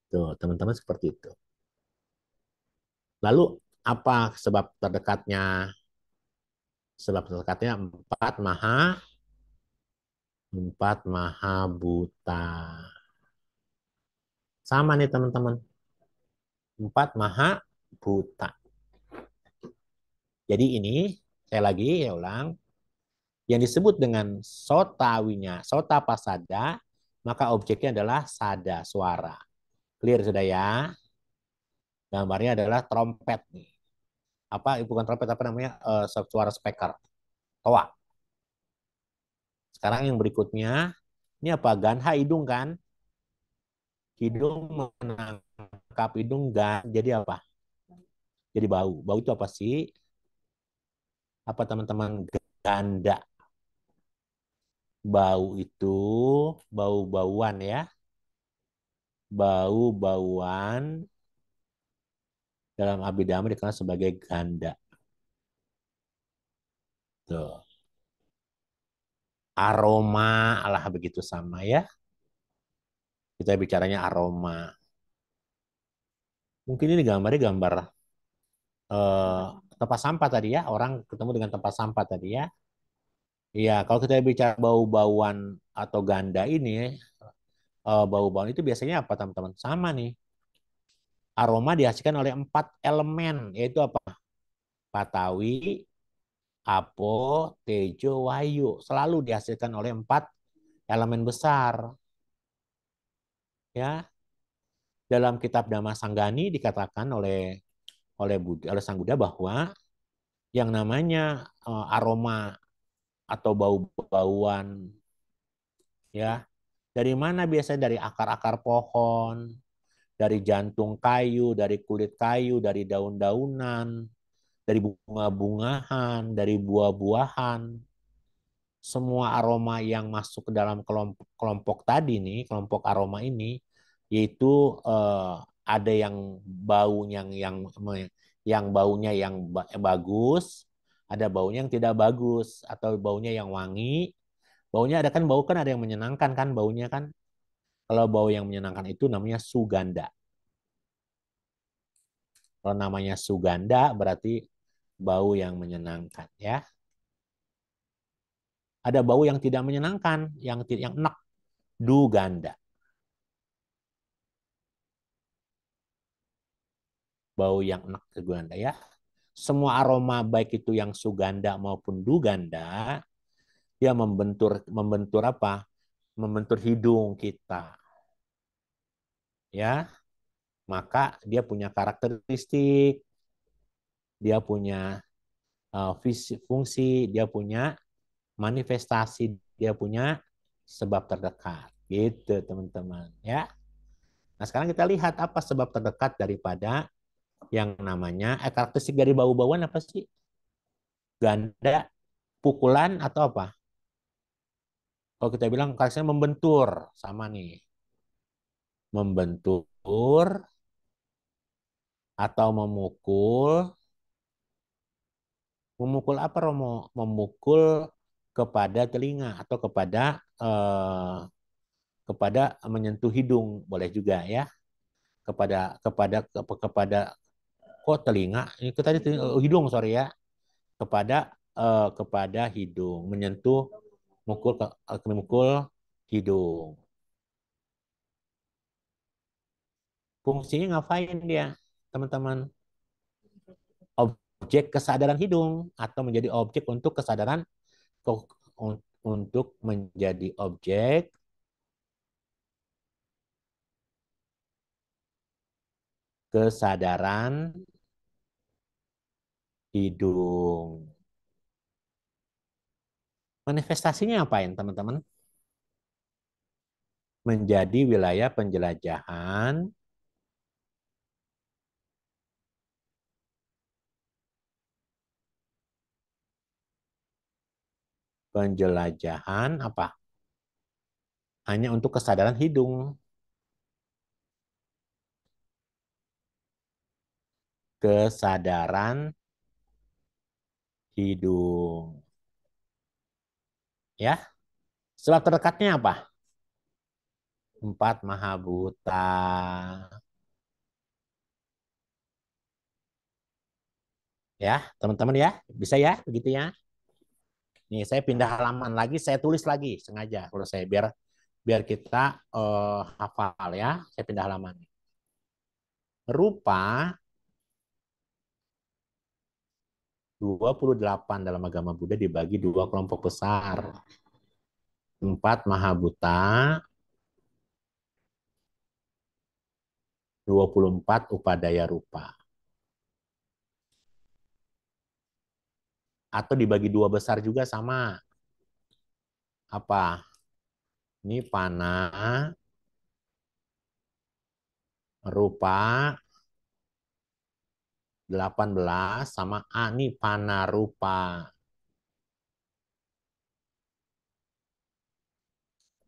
Tuh, teman-teman seperti itu. Lalu apa sebab terdekatnya? Sebab terdekatnya empat maha buta. Sama nih teman-teman. Empat maha buta. Jadi ini saya lagi ya ulang. yang disebut dengan sotawinya, sota pasada, maka objeknya adalah sada, suara. Clear sudah ya? Gambarnya adalah trompet nih. Apa bukan trompet, apa namanya? Suara speaker. Toa. Sekarang yang berikutnya, ini apa? Ganha hidung kan? Hidung menangkap hidung gan. Jadi apa? Jadi bau. Bau itu apa sih? Apa teman-teman? Ganda. Bau itu bau-bauan ya. Bau-bauan dalam abidama dikenal sebagai ganda. Tuh. Aroma lah begitu sama ya. Kita bicaranya aroma. Mungkin ini gambarnya gambar eh, tempat sampah tadi ya. Orang ketemu dengan tempat sampah tadi ya. Iya, kalau kita bicara bau-bauan atau ganda ini, bau-bauan itu biasanya apa teman-teman? Sama nih. Aroma dihasilkan oleh 4 elemen, yaitu apa? Patawi, apo, tejo, wayu. Selalu dihasilkan oleh 4 elemen besar. Ya, dalam kitab Dhamma Sanggani dikatakan oleh Sang Buddha bahwa yang namanya aroma atau bau-bauan ya dari mana biasanya dari akar-akar pohon, dari jantung kayu, dari kulit kayu, dari daun-daunan, dari bunga-bungahan, dari buah-buahan. Semua aroma yang masuk ke dalam kelompok, kelompok tadi nih, kelompok aroma ini, yaitu ada yang bau yang baunya yang bagus, ada baunya yang tidak bagus, atau baunya yang wangi. Baunya ada kan bau kan ada yang menyenangkan kan baunya kan. Kalau bau yang menyenangkan itu namanya suganda. Kalau namanya suganda berarti bau yang menyenangkan ya. Ada bau yang tidak menyenangkan, yang enak, duganda. Bau yang enak duganda ya. Semua aroma baik itu yang suganda maupun duganda, dia membentur apa? Membentur hidung kita. Ya, maka dia punya karakteristik, dia punya fungsi, dia punya manifestasi, dia punya sebab terdekat. Gitu, teman-teman, ya. Nah, sekarang kita lihat apa sebab terdekat daripada yang namanya karakteristik dari bau-bauan apa sih? Ganda, pukulan atau apa? Kalau kita bilang karakteristiknya membentur, sama nih. Membentur atau memukul. Memukul apa, Romo? Memukul kepada telinga atau kepada menyentuh hidung, boleh juga ya. Kepada kok telinga? Ini tadi hidung, sorry ya. Kepada hidung, menyentuh, memukul hidung. Fungsinya ngapain dia, teman-teman? Objek kesadaran hidung atau menjadi objek untuk kesadaran untuk menjadi objek kesadaran hidung. Manifestasinya apain, teman-teman? Menjadi wilayah penjelajahan, apa? Hanya untuk kesadaran hidung. Kesadaran hidung. Ya, sebab terdekatnya apa? 4 Mahabhuta. Ya, teman-teman ya, bisa ya, begitu ya. Nih, saya pindah halaman lagi, saya tulis lagi sengaja kalau saya biar biar kita hafal ya. Saya pindah halaman. Rupa 28 dalam agama Buddha dibagi dua kelompok besar. 4 Mahabhuta, 24 Upadaya Rupa. Atau dibagi dua besar juga sama. Apa? Ini Pana, Rupa, 18 sama Anipana Rupa,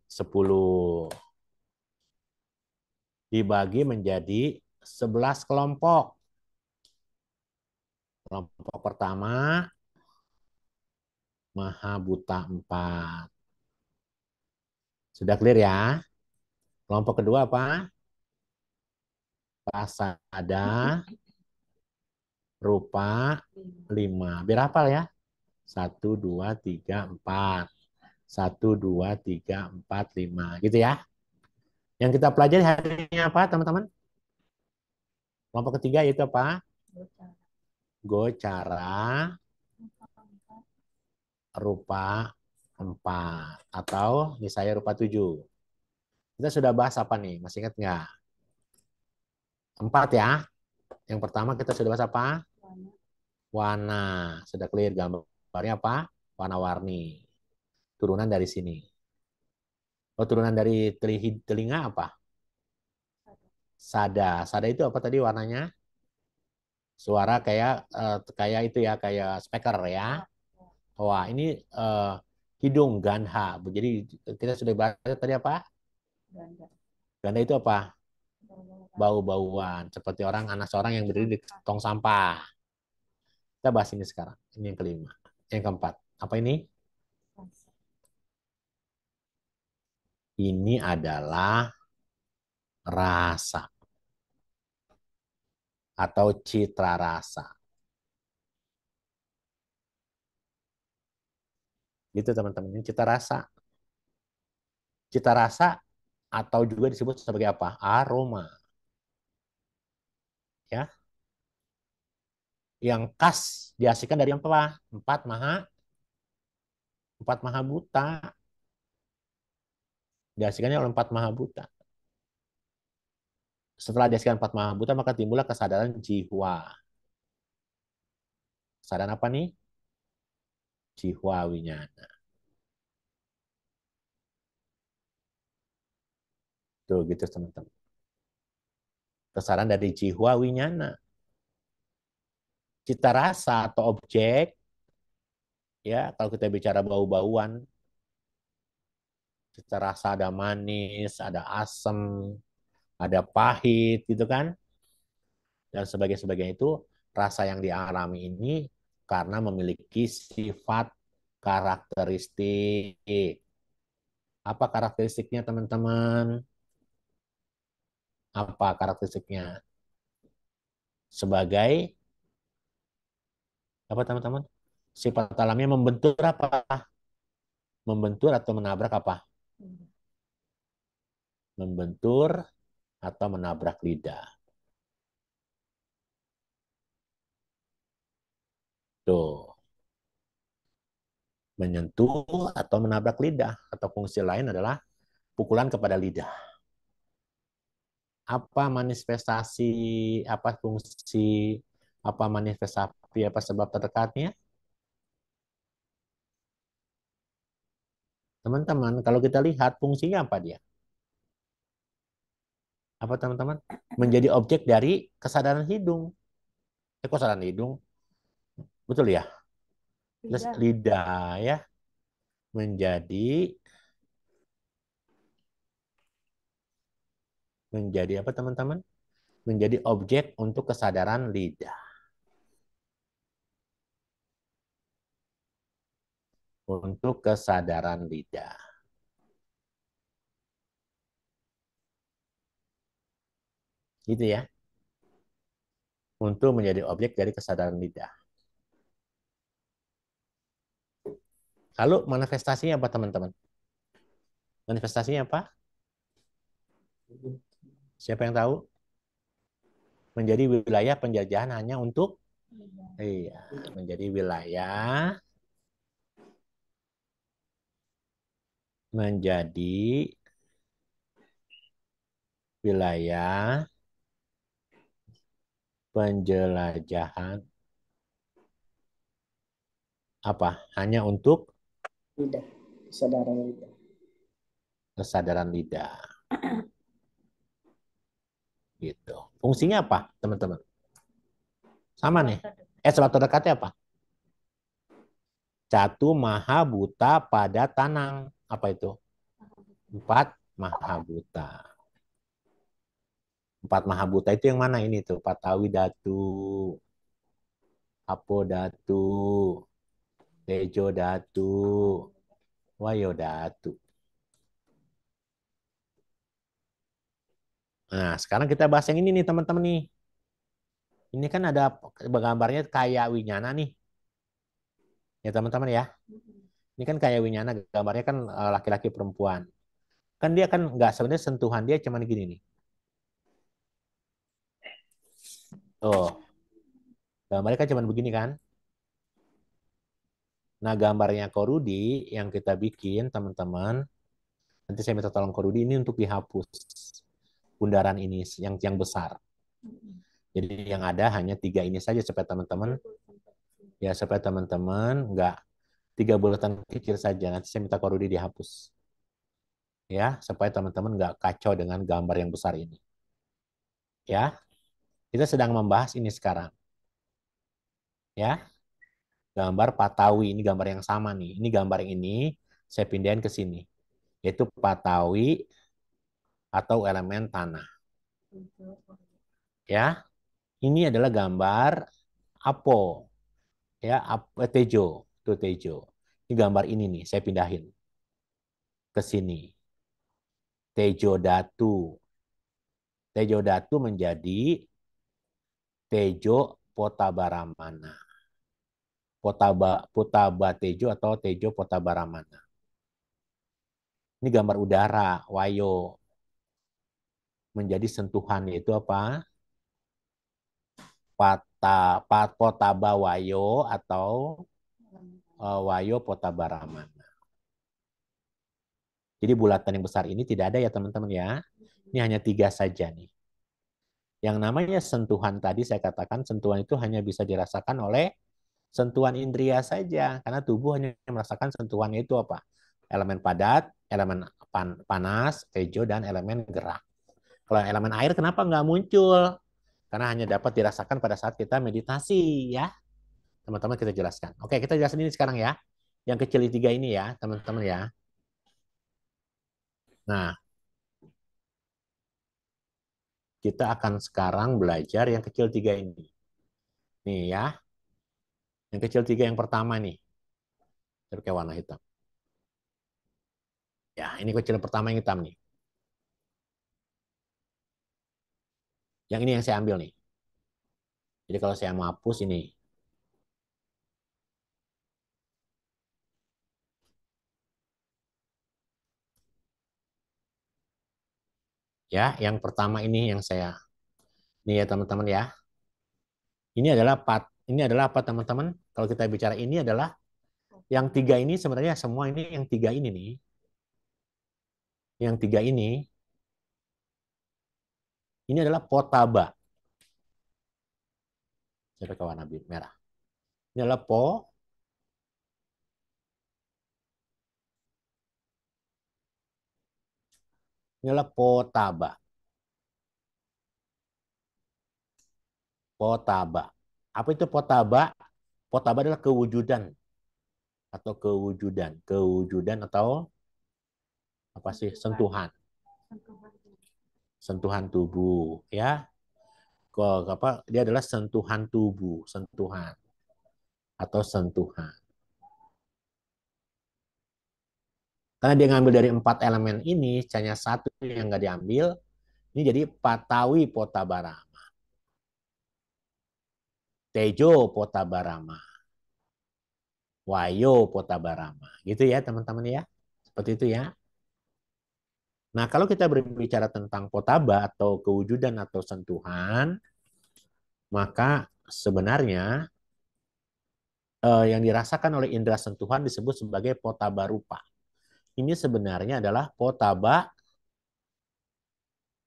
10. Dibagi menjadi 11 kelompok. Kelompok pertama, Mahabhuta 4. Sudah clear ya? Kelompok kedua apa? Pasada, Rupa, 5. Biar hafal ya. 1, 2, 3, 4. 1, 2, 3, 4, 5. Gitu ya. Yang kita pelajari hari ini apa, teman-teman? Kelompok ketiga yaitu apa? Gocara, Rupa 4. Atau Nisaya Rupa 7. Kita sudah bahas apa nih? Masih ingat nggak? 4 ya. Yang pertama kita sudah bahas apa? Warna. Sudah clear gambarnya apa? Warna-warni. Turunan dari sini. Oh, turunan dari telinga apa? Sada. Sada itu apa tadi warnanya? Suara kayak itu ya, kayak speaker ya. Wah, ini eh, hidung gandha. Jadi kita sudah bahas tadi apa? Ganda itu apa? Bau-bauan. Seperti anak seorang yang berdiri di tong sampah. Kita bahas ini sekarang. Ini yang kelima. Yang keempat. Apa ini? Ini adalah rasa atau citra rasa. Gitu teman-teman. Ini citra rasa. Citra rasa atau juga disebut sebagai apa? Aroma. Ya, yang khas dihasilkan dari apa? Empat maha buta. Dihasilkannya oleh empat maha buta. Setelah dihasilkan empat maha buta, maka timbullah kesadaran jiwa. Kesadaran apa nih? Jiwa winyana. Tuh gitu teman-teman. Kesadaran dari jiwa winyana. Cita rasa atau objek, ya kalau kita bicara bau-bauan, cita rasa ada manis, ada asam, ada pahit, gitu kan? Dan sebagainya itu rasa yang dialami ini karena memiliki sifat karakteristik. Apa karakteristiknya teman-teman? Apa karakteristiknya? Sebagai apa teman-teman? Sifat alamnya membentur apa? Membentur atau menabrak apa? Membentur atau menabrak lidah. Tuh, menyentuh atau menabrak lidah atau fungsi lain adalah pukulan kepada lidah. Apa manifestasi, apa fungsi, apa manifestasi, apa sebab terdekatnya? Teman-teman, kalau kita lihat fungsinya apa dia? Apa teman-teman? Menjadi objek dari kesadaran hidung. Kesadaran hidung, betul ya? Terus lidah ya, menjadi menjadi apa teman-teman? Menjadi objek untuk kesadaran lidah. Untuk kesadaran lidah. Gitu ya. Untuk menjadi objek dari kesadaran lidah. Lalu manifestasinya apa teman-teman? Manifestasinya apa? Siapa yang tahu? Menjadi wilayah penjajahan hanya untuk Iya, menjadi wilayah, menjadi wilayah penjelajahan apa? Hanya untuk lidah, kesadaran lidah. kesadaran lidah. Gitu. Fungsinya apa, teman-teman? Sama nih. Sebab terdekatnya apa? Catu maha buta pada tanang. Apa itu? Empat maha buta. Empat maha buta itu yang mana ini tuh? Patawi Datu, Apo Datu, Tejo Datu, Wayo Datu. Nah, sekarang kita bahas yang ini nih teman-teman nih. Ini kan ada gambarnya kayak Winyana nih. Ya teman-teman ya. Ini kan kayak Winyana, gambarnya kan laki-laki perempuan. Kan dia kan nggak, sebenarnya sentuhan dia cuman gini nih. Oh, gambarnya kan cuman begini kan. Nah, gambarnya Korudi yang kita bikin, teman-teman, nanti saya minta tolong Korudi ini untuk dihapus bundaran ini yang besar. Jadi yang ada hanya tiga ini saja supaya teman-teman nggak tiga bulatan kecil saja. Nanti saya minta Korudi dihapus ya supaya teman-teman nggak kacau dengan gambar yang besar ini. Ya, kita sedang membahas ini sekarang. Ya, gambar Patawi ini gambar yang sama nih. Ini gambar yang ini saya pindahin ke sini, yaitu Patawi atau elemen tanah. Ya, ini adalah gambar Apo, ya, Tejo, itu Tejo. Ini gambar ini nih, saya pindahin ke sini. Tejo Datu. Tejo Datu menjadi Tejo Potabaramana. Potaba Tejo atau Tejo Potabaramana. Ini gambar udara, Wayo. Menjadi sentuhan, yaitu apa? Potaba Wayo atau Wayo Potabaramana. Jadi bulatan yang besar ini tidak ada ya teman-teman ya. Ini hanya tiga saja nih. Yang namanya sentuhan tadi saya katakan sentuhan itu hanya bisa dirasakan oleh sentuhan indria saja. Karena tubuh hanya merasakan sentuhannya itu apa? Elemen padat, elemen panas, tejo, dan elemen gerak. Kalau elemen air kenapa nggak muncul? Karena hanya dapat dirasakan pada saat kita meditasi ya. Teman-teman kita jelaskan. Oke, kita jelasin ini sekarang ya. Yang kecil tiga ini ya, teman-teman ya. Nah, kita akan sekarang belajar yang kecil tiga ini. Nih ya, yang kecil tiga yang pertama nih. Pakai warna hitam. Ya, ini kecil pertama yang hitam nih. Yang ini yang saya ambil nih. Jadi kalau saya mau hapus ini. Ya, yang pertama ini yang saya. Ini ya teman-teman ya. Ini adalah apa teman-teman? Kalau kita bicara ini adalah yang tiga ini sebenarnya semua ini yang tiga ini nih. Yang tiga ini adalah potaba. Saya pakai warna merah. Ini adalah ini adalah potaba. Potaba. Apa itu potaba? Potaba adalah kewujudan atau kewujudan atau apa sih? Sentuhan. Sentuhan tubuh, ya. Kok apa? Dia adalah sentuhan tubuh, sentuhan atau sentuhan. Karena dia ngambil dari empat elemen ini, hanya satu yang nggak diambil, ini jadi Patawi Potabarama. Tejo Potabarama. Wayo Potabarama. Gitu ya teman-teman ya. Seperti itu ya. Nah kalau kita berbicara tentang potaba atau kewujudan atau sentuhan, maka sebenarnya yang dirasakan oleh indera sentuhan disebut sebagai potaba rupa. Ini sebenarnya adalah potaba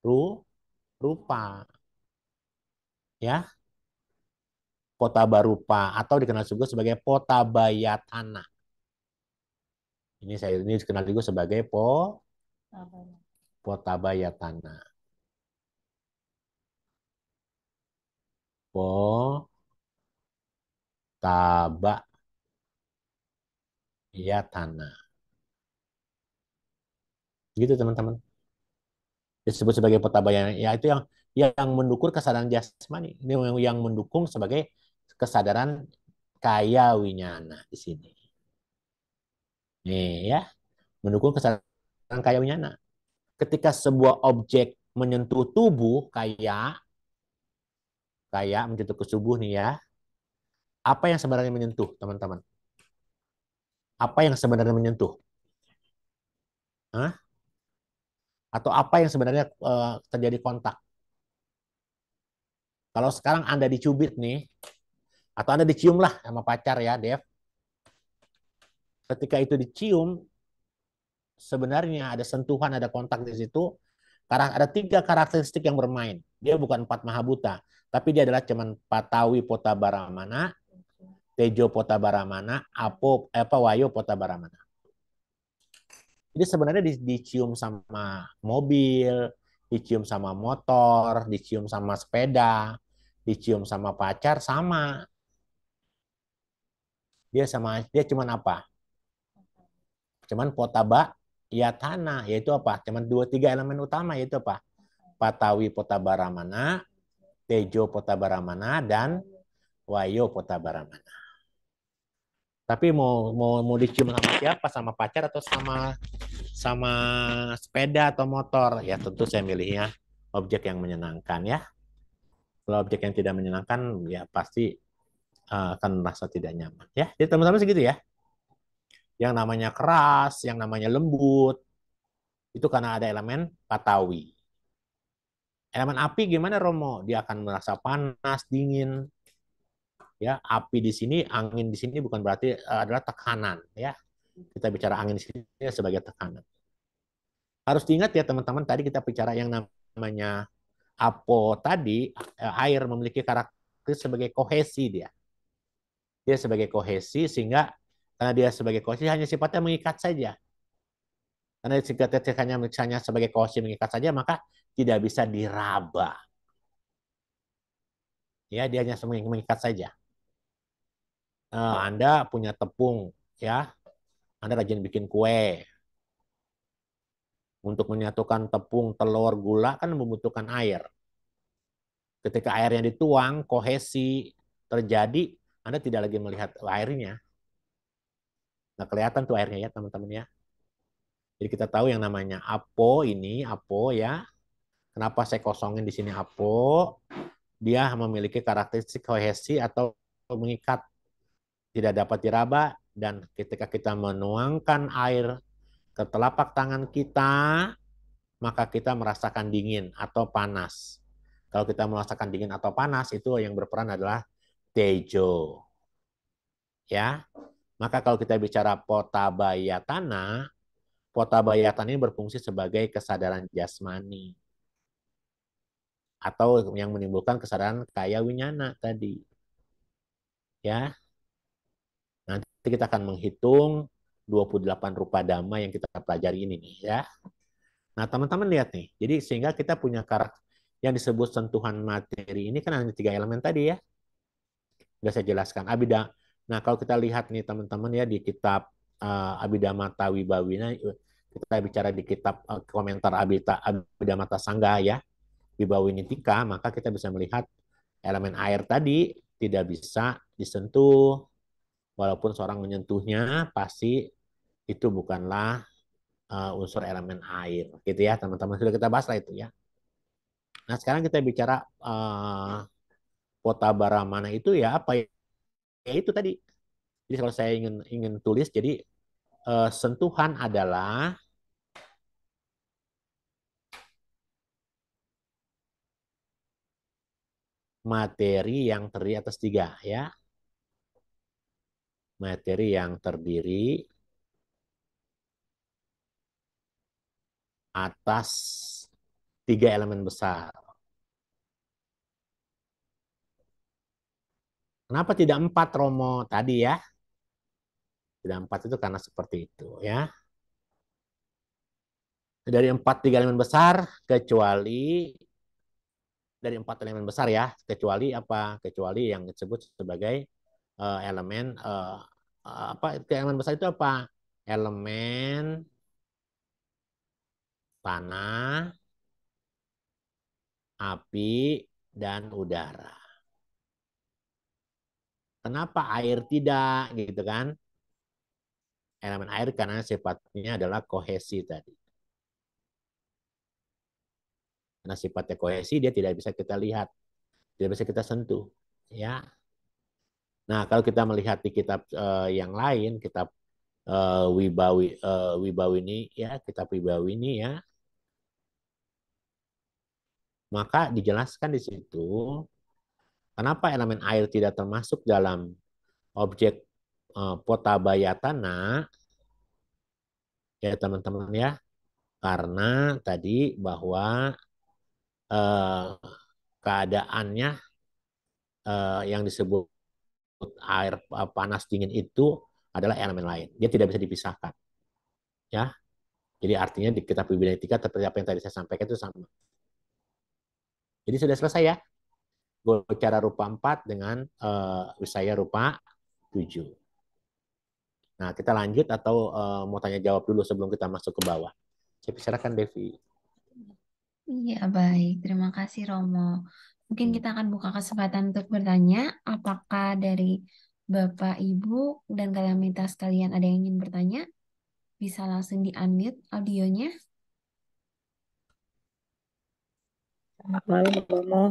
rupa, ya, potaba rupa atau dikenal juga sebagai potabayatana. Ini dikenal juga sebagai potabayatana. Potabayatana. Gitu teman-teman. Disebut sebagai potabayana, ya itu yang mendukung kesadaran jasmani, yang mendukung sebagai kesadaran kaya winyana di sini. Nih ya, mendukung kesadaran kaya winyana. Ketika sebuah objek menyentuh tubuh kayak menyentuh ke tubuh nih ya, apa yang sebenarnya menyentuh teman-teman? Apa yang sebenarnya menyentuh? Hah? Atau apa yang sebenarnya terjadi kontak? Kalau sekarang Anda dicubit nih, atau Anda dicium lah sama pacar ya, Dev. Ketika itu dicium, sebenarnya ada sentuhan, ada kontak di situ. Ada 3 karakteristik yang bermain. Dia bukan 4 mahabuta, tapi dia adalah cuman patawi potabaramana, tejo potabaramana, wayo potabaramana. Jadi sebenarnya dicium sama mobil, dicium sama motor, dicium sama sepeda, dicium sama pacar sama. Dia cuman apa? Cuman potaba ya tanah, yaitu apa? Cuman 2-3 elemen utama, yaitu apa? Patawi potabaramana, tejo potabaramana, dan wayo potabaramana. Tapi mau dicium sama siapa? Sama pacar atau sama sepeda atau motor? Ya tentu saya milihnya objek yang menyenangkan ya. Kalau objek yang tidak menyenangkan ya pasti akan merasa tidak nyaman ya. Jadi teman-teman segitu ya. Yang namanya keras, yang namanya lembut, itu karena ada elemen patawi. Elemen api gimana Romo? Dia akan merasa panas, dingin. Ya, api di sini, angin di sini bukan berarti adalah tekanan. Ya, kita bicara angin di sini sebagai tekanan. Harus diingat ya teman-teman, tadi kita bicara yang namanya apo tadi, air memiliki karakter sebagai kohesi dia. Dia sebagai kohesi sehingga karena dia sebagai kohesi hanya sifatnya mengikat saja. Karena sifatnya misalnya sebagai kohesi mengikat saja, maka tidak bisa diraba. Ya, dia hanya mengikat saja. Anda punya tepung, ya, Anda rajin bikin kue. Untuk menyatukan tepung, telur, gula kan membutuhkan air. Ketika airnya dituang, kohesi terjadi, Anda tidak lagi melihat airnya. Nggak kelihatan tuh airnya ya teman-teman ya. Jadi kita tahu yang namanya apo ya. Kenapa saya kosongin di sini apo? Dia memiliki karakteristik kohesi atau mengikat, tidak dapat diraba, dan ketika kita menuangkan air ke telapak tangan kita, maka kita merasakan dingin atau panas. Kalau kita merasakan dingin atau panas, itu yang berperan adalah tejo. Ya, maka kalau kita bicara potabayatana, potabayatana ini berfungsi sebagai kesadaran jasmani atau yang menimbulkan kesadaran kaya winyana tadi. Ya, nanti kita akan menghitung 28 rupa dhamma yang kita pelajari ini nih ya. Nah, teman-teman lihat nih. Jadi sehingga kita punya karakter yang disebut sentuhan materi ini kan hanya 3 elemen tadi ya. Sudah saya jelaskan. Nah, kalau kita lihat nih teman-teman ya di kitab Abhidhamata Wibawina, kita bicara di kitab komentar Abhidhamata Sangga ya, Wibawinitika, maka kita bisa melihat elemen air tadi tidak bisa disentuh, walaupun seorang menyentuhnya pasti itu bukanlah unsur elemen air, gitu ya teman-teman. Sudah kita bahas lah itu ya. Nah sekarang kita bicara Potabaramana itu ya apa ya? Ya itu tadi. Jadi kalau saya ingin tulis, jadi sentuhan adalah materi yang terdiri atas 3 ya. Materi yang terdiri atas 3 elemen besar. Kenapa tidak 4, Romo? Tadi ya. Tidak 4 itu karena seperti itu ya. Dari 4 3 elemen besar, kecuali dari 4 elemen besar ya, kecuali apa? Kecuali yang disebut sebagai elemen apa? Elemen besar itu apa? Elemen tanah, api, dan udara. Kenapa air tidak gitu kan? Elemen air karena sifatnya adalah kohesi tadi. Karena sifatnya kohesi dia tidak bisa kita lihat, tidak bisa kita sentuh, ya. Nah, kalau kita melihat di kitab yang lain, kitab Wibawini ya, kitab Wibawini ya, maka dijelaskan di situ kenapa elemen air tidak termasuk dalam objek Potabayatana ya teman-teman ya, karena tadi bahwa eh, keadaannya yang disebut air panas dingin itu adalah elemen lain. Dia tidak bisa dipisahkan. Ya. Jadi artinya di kitab Wibinetika seperti apa yang tadi saya sampaikan itu sama. Jadi sudah selesai ya. Gocara rupa 4 dengan Wisaya rupa 7. Nah, kita lanjut atau mau tanya jawab dulu sebelum kita masuk ke bawah. Saya persilakan Devi. Iya, baik. Terima kasih, Romo. Mungkin kita akan buka kesempatan untuk bertanya. Apakah dari Bapak, Ibu, dan kalian minta sekalian ada yang ingin bertanya? Bisa langsung di-unmute audionya. Selamat malam, Romo.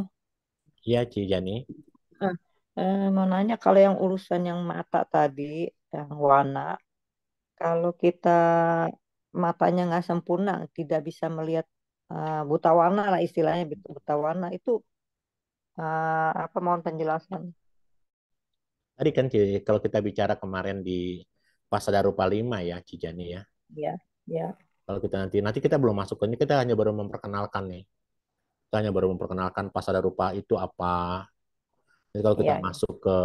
Iya, Cijani. Mau nanya kalau yang urusan yang mata tadi, yang warna, kalau kita matanya nggak sempurna, tidak bisa melihat buta warna lah istilahnya buta warna itu apa mohon penjelasan? Tadi kan kalau kita bicara kemarin di Pasada Rupa 5 ya, Cijani ya. Ya, ya, Kalau kita nanti kita belum masuk ke ini, kita hanya baru memperkenalkan nih. Kita hanya baru memperkenalkan Pasada Rupa itu apa. Jadi kalau kita ya, ya, masuk ke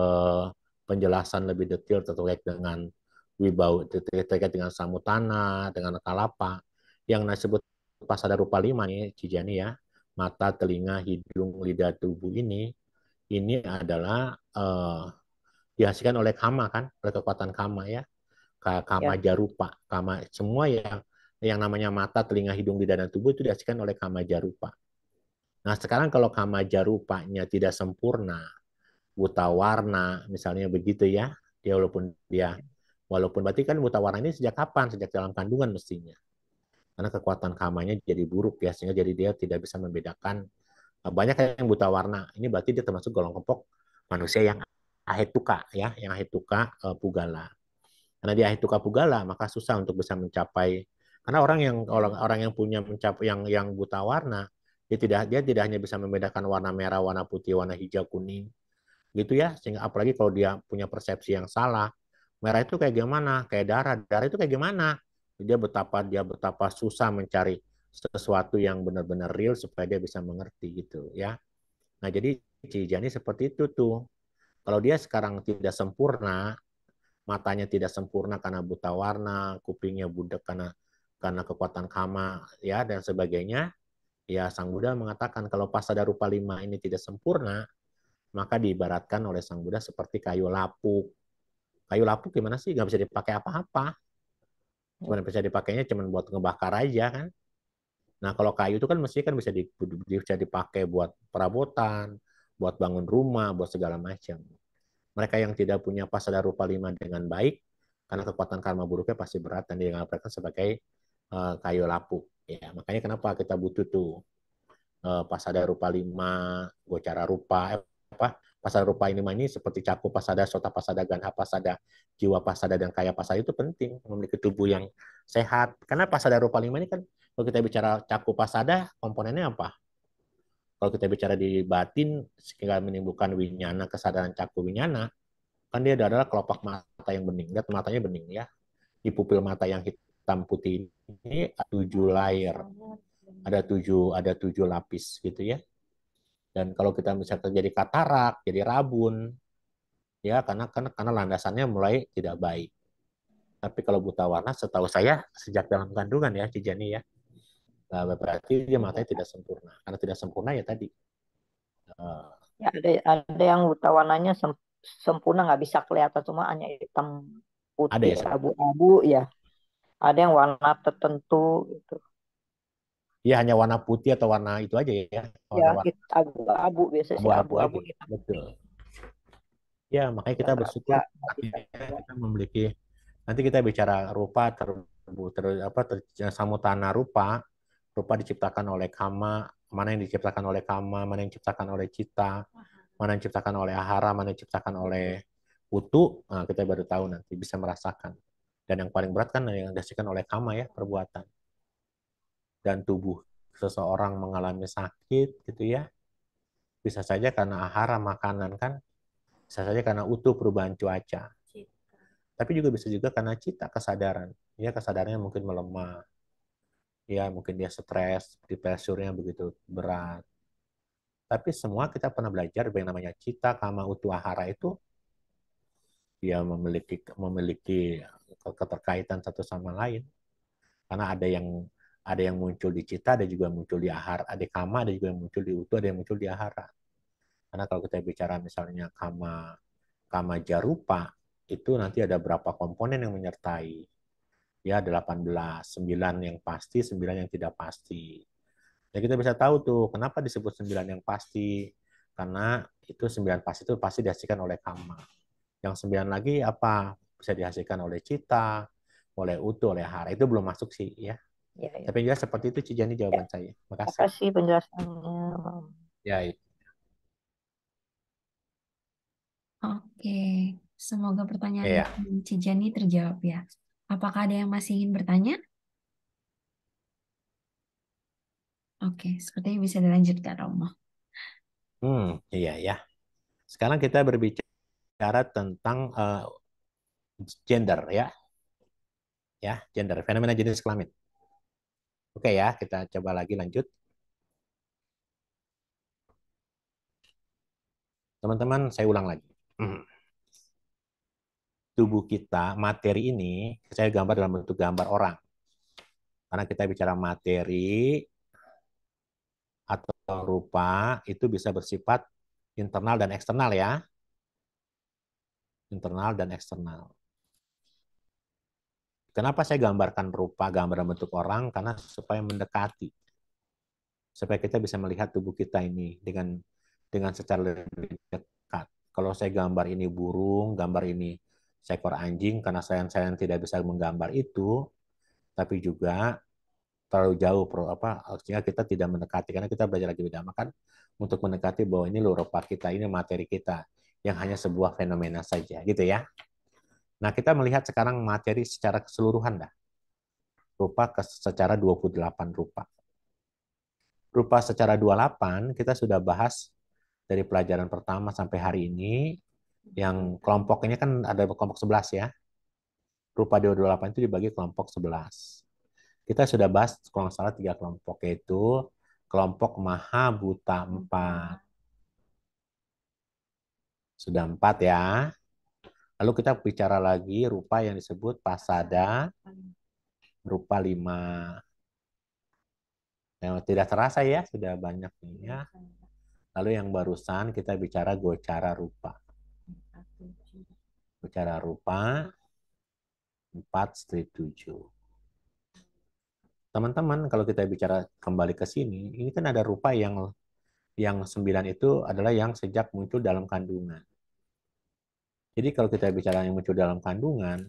penjelasan lebih detail terkait dengan wibawa, terkait dengan samutana, dengan kalapa, yang disebut pasada rupa 5 nih, Cijani ya, mata, telinga, hidung, lidah, tubuh ini adalah dihasilkan oleh kama kan, oleh kekuatan kama ya, kama ya, jarupa, kama semua yang namanya mata, telinga, hidung, lidah, dan tubuh itu dihasilkan oleh kama jarupa. Nah sekarang kalau kama jarupanya tidak sempurna, buta warna, misalnya begitu ya. Walaupun berarti kan buta warna ini sejak kapan? Sejak dalam kandungan mestinya. Karena kekuatan kamanya jadi buruk ya, sehingga jadi dia tidak bisa membedakan. Banyak yang buta warna. Ini berarti dia termasuk golongan kelompok manusia yang ahetuka ya, yang ahetuka pugala. Karena dia ahetuka pugala, maka susah untuk bisa mencapai. Karena orang yang punya mencapai yang buta warna, dia tidak hanya bisa membedakan warna merah, warna putih, warna hijau, kuning, gitu ya, sehingga apalagi kalau dia punya persepsi yang salah, merah itu kayak gimana, kayak darah itu kayak gimana, dia betapa susah mencari sesuatu yang benar-benar real supaya dia bisa mengerti gitu ya. Nah jadi Cijani seperti itu tuh, kalau dia sekarang tidak sempurna, matanya tidak sempurna karena buta warna, kupingnya budak karena kekuatan kama ya dan sebagainya, ya Sang Buddha mengatakan kalau pasada rupa 5 ini tidak sempurna, maka diibaratkan oleh Sang Buddha seperti kayu lapuk. Kayu lapuk gimana sih? Nggak bisa dipakai apa-apa. Cuma bisa dipakainya cuma buat ngebakar aja kan. Nah kalau kayu itu kan mesti kan bisa dipakai buat perabotan, buat bangun rumah, buat segala macam. Mereka yang tidak punya pasada rupa 5 dengan baik, karena kekuatan karma buruknya pasti berat dan dianggap sebagai kayu lapuk. Ya, makanya kenapa kita butuh tuh pasada rupa 5, gocara rupa, apa pasada rupa ini seperti cakup pasada, sota pasada, ganha pasada, jiwa pasada, dan kaya pasada itu penting memiliki tubuh yang sehat. Karena pasada rupa 5 ini kan kalau kita bicara cakup pasada, komponennya apa? Kalau kita bicara di batin, sehingga menimbulkan winyana, kesadaran caku winyana, kan dia adalah kelopak mata yang bening. Lihat matanya bening ya. Di pupil mata yang hitam putih ini ada 7 layer, ada tujuh lapis gitu ya. Dan kalau kita misalnya terjadi katarak, jadi rabun, ya karena landasannya mulai tidak baik. Tapi kalau buta warna, setahu saya sejak dalam kandungan ya, Cijani ya, nah, berarti dia matanya tidak sempurna. Karena tidak sempurna ya tadi. Ya, ada yang buta warnanya sempurna nggak bisa kelihatan, cuma hanya hitam Ada putih ya, abu-abu ya. Ada yang warna tertentu gitu. ya hanya warna putih atau warna itu aja ya, Ya, warna-warna abu-abu biasanya sih abu-abu abu-abu aja. hitam putih. Betul. Ya, makanya Ya kita bersyukur nggak bisa akhirnya kelihatan. kita memiliki, nanti kita bicara rupa samutana rupa, rupa diciptakan oleh kama, mana yang diciptakan oleh kama, mana yang diciptakan oleh cita, mana yang diciptakan oleh ahara, mana yang diciptakan oleh utu. Nah, kita baru tahu nanti bisa merasakan. Dan yang paling berat kan yang dirasakan oleh kama ya, perbuatan. Dan tubuh seseorang mengalami sakit gitu ya, bisa saja karena ahara makanan kan, bisa saja karena utuh perubahan cuaca. Tapi juga bisa juga karena cita, kesadaran. Ya, kesadarannya mungkin melemah. Ya, mungkin dia stres, di pressure-nya begitu berat. Tapi semua kita pernah belajar yang namanya cita, kama, utu, ahara itu dia memiliki keterkaitan satu sama lain. Karena ada yang muncul di cita, ada juga muncul di ahara, ada kama, ada juga yang muncul di utu, ada yang muncul di ahara. Karena kalau kita bicara misalnya kama kama jarupa, itu nanti ada berapa komponen yang menyertai. Ya, 18, 9 yang pasti, 9 yang tidak pasti. Ya kita bisa tahu tuh kenapa disebut 9 yang pasti. Karena itu 9 pasti itu pasti dihasilkan oleh kama. Yang 9 lagi apa? Bisa dihasilkan oleh cita, oleh utu, oleh hara. Itu belum masuk sih ya. Ya, ya. Tapi jelas seperti itu Cijani Ya, jawaban saya. Makasih. makasih penjelasannya. Ya, Oke, semoga pertanyaan ya. dari Cijani terjawab ya. Apakah ada yang masih ingin bertanya? Oke, sepertinya bisa dilanjutkan, Romo. Iya ya. Sekarang kita berbicara tentang gender ya. Ya, gender, fenomena jenis kelamin. Oke ya, kita coba lagi lanjut. Teman-teman, saya ulang lagi. Tubuh kita, materi ini, saya gambar dalam bentuk gambar orang. Karena kita bicara materi atau rupa, itu bisa bersifat internal dan eksternal ya. Internal dan eksternal. Kenapa saya gambarkan rupa, gambar dalam bentuk orang? Karena supaya mendekati. Supaya kita bisa melihat tubuh kita ini dengan secara lebih dekat. Kalau saya gambar ini burung, gambar ini seekor anjing, karena saya tidak bisa menggambar itu, tapi juga terlalu jauh, artinya kita tidak mendekati, karena kita belajar lagi bidama kan untuk mendekati bahwa ini loh rupa kita, ini materi kita, yang hanya sebuah fenomena saja, gitu ya. Nah, kita melihat sekarang materi secara keseluruhan dah. Rupa secara 28 rupa. Rupa secara 28 kita sudah bahas dari pelajaran pertama sampai hari ini, yang kelompoknya kan ada kelompok 11 ya. Rupa 28 itu dibagi kelompok 11. Kita sudah bahas kalau nggak salah 3 kelompok, yaitu kelompok Maha Buta 4. Sudah 4 ya. Lalu kita bicara lagi rupa yang disebut Pasada, rupa 5. Yang tidak terasa ya, sudah banyak nih ya. Lalu yang barusan kita bicara Gocara rupa. Gocara rupa 4/7. Teman-teman, kalau kita bicara kembali ke sini, ini kan ada rupa yang 9 itu adalah yang sejak muncul dalam kandungan. Jadi kalau kita bicara yang muncul dalam kandungan,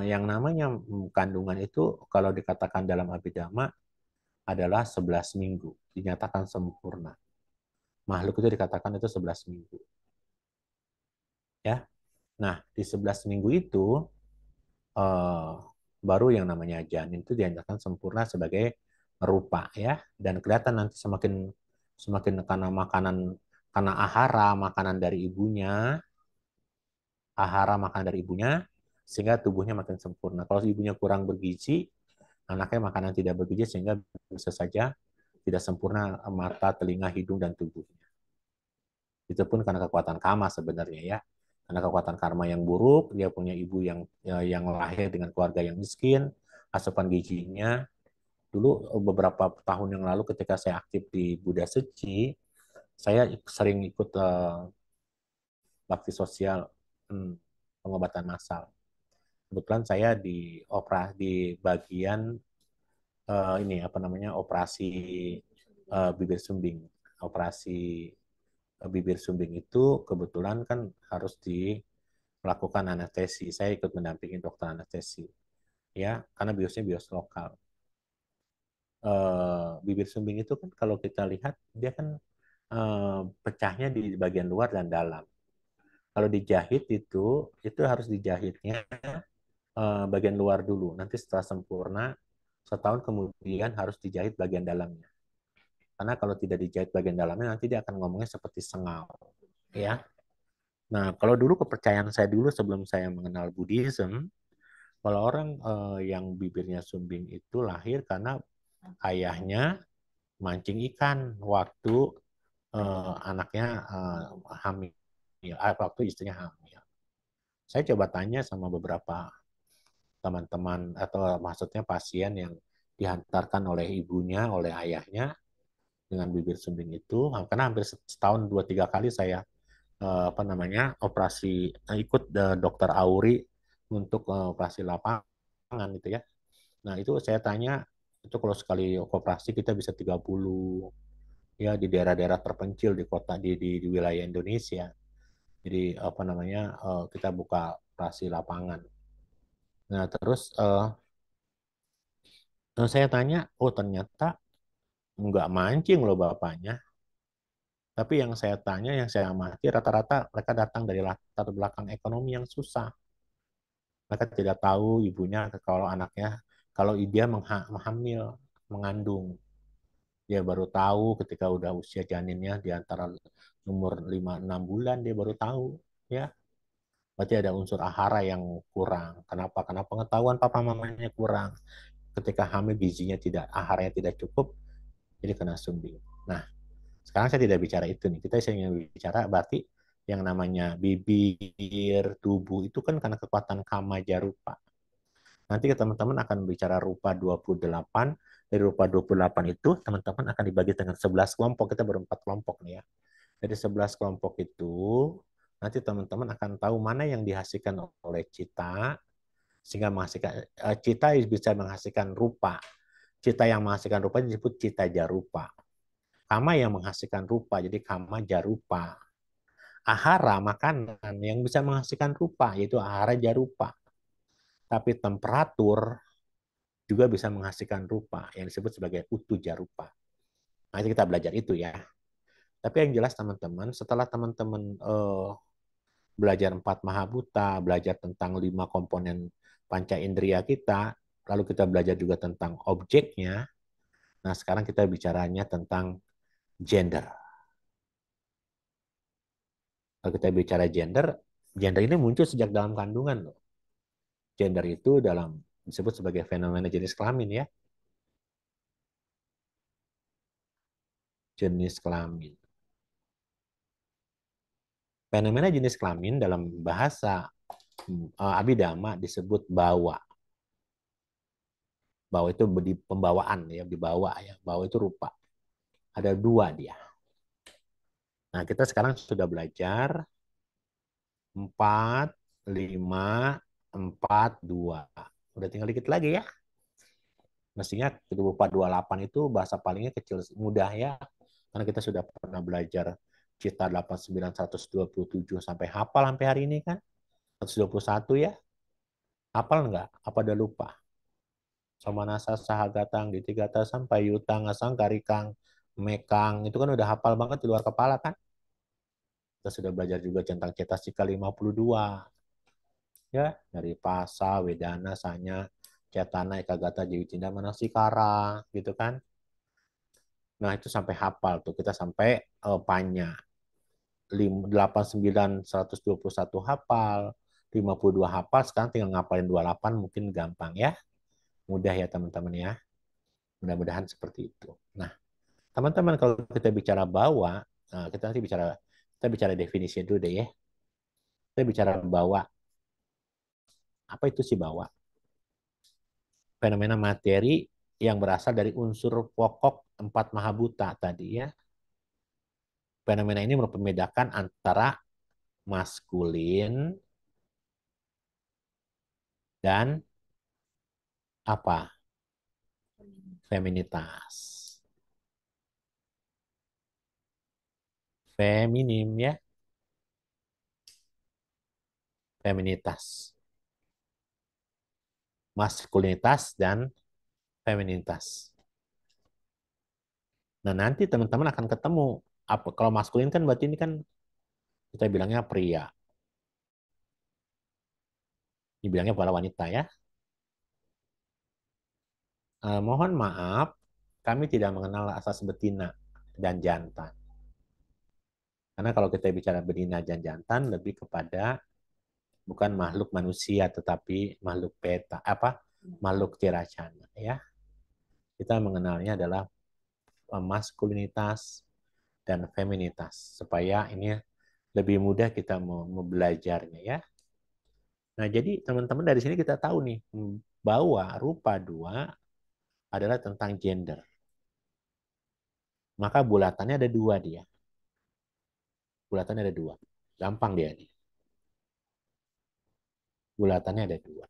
yang namanya kandungan itu kalau dikatakan dalam Abhidhamma adalah 11 minggu, dinyatakan sempurna. Makhluk itu dikatakan itu 11 minggu. Ya. Nah, di 11 minggu itu baru yang namanya janin itu dinyatakan sempurna sebagai rupa ya, dan kelihatan nanti semakin semakin karena makanan, karena ahara makanan dari ibunya, sehingga tubuhnya makin sempurna. Kalau ibunya kurang bergizi, anaknya makanan tidak bergizi sehingga bisa saja tidak sempurna mata, telinga, hidung, dan tubuhnya. Itu pun karena kekuatan karma sebenarnya ya. Karena kekuatan karma yang buruk, dia punya ibu yang lahir dengan keluarga yang miskin, asupan gizinya. Dulu beberapa tahun yang lalu ketika saya aktif di Buddha Seci, saya sering ikut bakti sosial, pengobatan massal. Kebetulan saya di bagian ini apa namanya, operasi bibir sumbing. Operasi bibir sumbing itu kebetulan kan harus melakukan anestesi. Saya ikut mendampingi dokter anestesi, ya, karena biosnya bios lokal. Bibir sumbing itu kan kalau kita lihat dia kan pecahnya di bagian luar dan dalam. Kalau dijahit itu harus dijahitnya bagian luar dulu. Nanti setelah sempurna, setahun kemudian harus dijahit bagian dalamnya. Karena kalau tidak dijahit bagian dalamnya, nanti dia akan ngomongnya seperti sengau. Ya. Nah, kalau dulu kepercayaan saya dulu sebelum saya mengenal Buddhism, kalau orang yang bibirnya sumbing itu lahir karena ayahnya mancing ikan waktu anaknya hamil, waktu istrinya hamil. Saya coba tanya sama beberapa teman-teman atau maksudnya pasien yang dihantarkan oleh ibunya, oleh ayahnya dengan bibir sumbing itu, karena hampir setahun 2-3 kali saya operasi, ikut dokter Auri untuk operasi lapangan gitu ya. Nah itu saya tanya, itu kalau sekali operasi kita bisa 30 ya di daerah-daerah terpencil di kota di wilayah Indonesia. Jadi kita buka operasi lapangan. Nah terus saya tanya, oh ternyata nggak mancing loh bapaknya. Tapi yang saya tanya, yang saya amati, rata-rata mereka datang dari latar belakang ekonomi yang susah. Mereka tidak tahu ibunya kalau dia mengandung. Dia baru tahu ketika udah usia janinnya di antara umur 5-6 bulan, dia baru tahu. Ya, berarti ada unsur ahara yang kurang. Kenapa? Karena pengetahuan papa mamanya kurang. Ketika hamil gizinya tidak, aharanya tidak cukup, jadi kena sumbing. Nah, sekarang saya tidak bicara itu nih. Kita ingin bicara berarti yang namanya bibir, tubuh itu kan karena kekuatan kama jarupa. Nanti teman-teman akan bicara rupa 28. Dari rupa 28 itu teman-teman akan dibagi dengan 11 kelompok. Kita berempat kelompok nih ya. Dari 11 kelompok itu nanti teman-teman akan tahu mana yang dihasilkan oleh cita, sehingga menghasilkan cita bisa menghasilkan rupa. Cita yang menghasilkan rupa disebut cita jarupa. Kama yang menghasilkan rupa, jadi kama jarupa. Ahara, makanan yang bisa menghasilkan rupa, yaitu ahara jarupa. Tapi temperatur juga bisa menghasilkan rupa, yang disebut sebagai utu jarupa. Nanti kita belajar itu ya. Tapi yang jelas teman-teman, setelah teman-teman belajar 4 Mahabhuta, belajar tentang 5 komponen panca indera kita, lalu kita belajar juga tentang objeknya. Nah, sekarang kita bicaranya tentang gender. Kalau kita bicara gender, gender ini muncul sejak dalam kandungan loh. Gender itu disebut sebagai fenomena jenis kelamin ya. Jenis kelamin. Fenomena jenis kelamin dalam bahasa Abhidhamma disebut bawa. Bawa itu di pembawaan ya, dibawa ya. Bawa itu rupa. Ada 2 dia. Nah, kita sekarang sudah belajar 4, 5, 4, 2. Udah tinggal dikit lagi ya. Mestinya 428 itu bahasa palingnya kecil, mudah ya. Karena kita sudah pernah belajar cita 89, 127 sampai hafal sampai hari ini kan. 121 ya. Hafal nggak? Apa udah lupa? Somanasa sahagatang ditigata sampai yutang asang karikang mekang. Itu kan udah hafal banget di luar kepala kan. Kita sudah belajar juga tentang cetasika 52. Ya, dari Pasa, Wedana, Sanya, Cetana, Ekagata, Jiwicinda, Manasikara, gitu kan. Nah, itu sampai hafal tuh. Kita sampai panya. 89, 121 hafal, 52 hafal, sekarang tinggal ngapalin 28 mungkin gampang ya. Mudah ya teman-teman ya. Mudah-mudahan seperti itu. Nah, teman-teman kalau kita bicara bawa, nah, kita bicara definisi dulu deh ya. Kita bicara bawa. Apa itu sih bawa? Fenomena materi yang berasal dari unsur pokok empat mahabuta tadi ya. Fenomena ini membedakan antara maskulin dan apa? Feminitas. Feminim ya, feminitas. Maskulinitas dan feminitas. Nah, nanti teman-teman akan ketemu apa kalau maskulin kan berarti ini kan kita bilangnya pria. Ini bilangnya para wanita ya. Mohon maaf, kami tidak mengenal asas betina dan jantan. Karena kalau kita bicara betina dan jantan lebih kepada bukan makhluk manusia tetapi makhluk beta apa makhluk tiracana ya. Kita mengenalnya adalah maskulinitas dan feminitas supaya ini lebih mudah kita mau belajarnya ya. Nah, jadi teman-teman dari sini kita tahu nih bahwa rupa dua adalah tentang gender. Maka bulatannya ada dua dia. Bulatannya ada dua. Gampang dia nih. Bulatannya ada dua.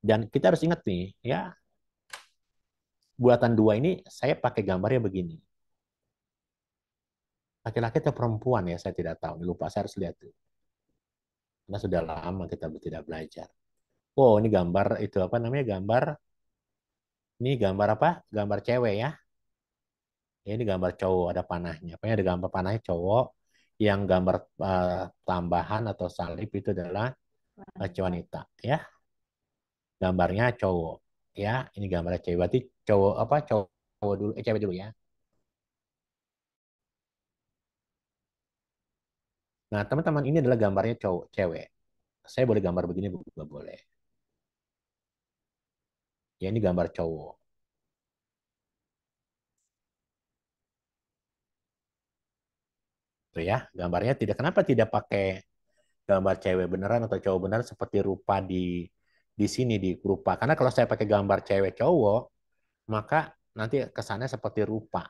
Dan kita harus ingat nih, ya, bulatan dua ini saya pakai gambarnya begini. Laki-laki atau perempuan ya, saya tidak tahu. Lupa, saya harus lihat tuh. Karena sudah lama kita tidak belajar. Oh, ini gambar itu apa namanya? Ini gambar apa? Gambar cewek ya. Ini gambar cowok ada panahnya. Pokoknya ada gambar panahnya cowok. Yang gambar tambahan atau salib itu adalah wanita ya. Gambarnya cowok ya. Ini gambarnya cewek. Berarti cowok apa? Cowok dulu, cewek dulu ya. Nah, teman-teman ini adalah gambarnya cowok, cewek. Saya boleh gambar begini juga boleh. Ya ini gambar cowok. Tuh ya, gambarnya kenapa tidak pakai gambar cewek beneran atau cowok beneran seperti rupa di sini di rupa. Karena kalau saya pakai gambar cewek cowok, maka nanti kesannya seperti rupa.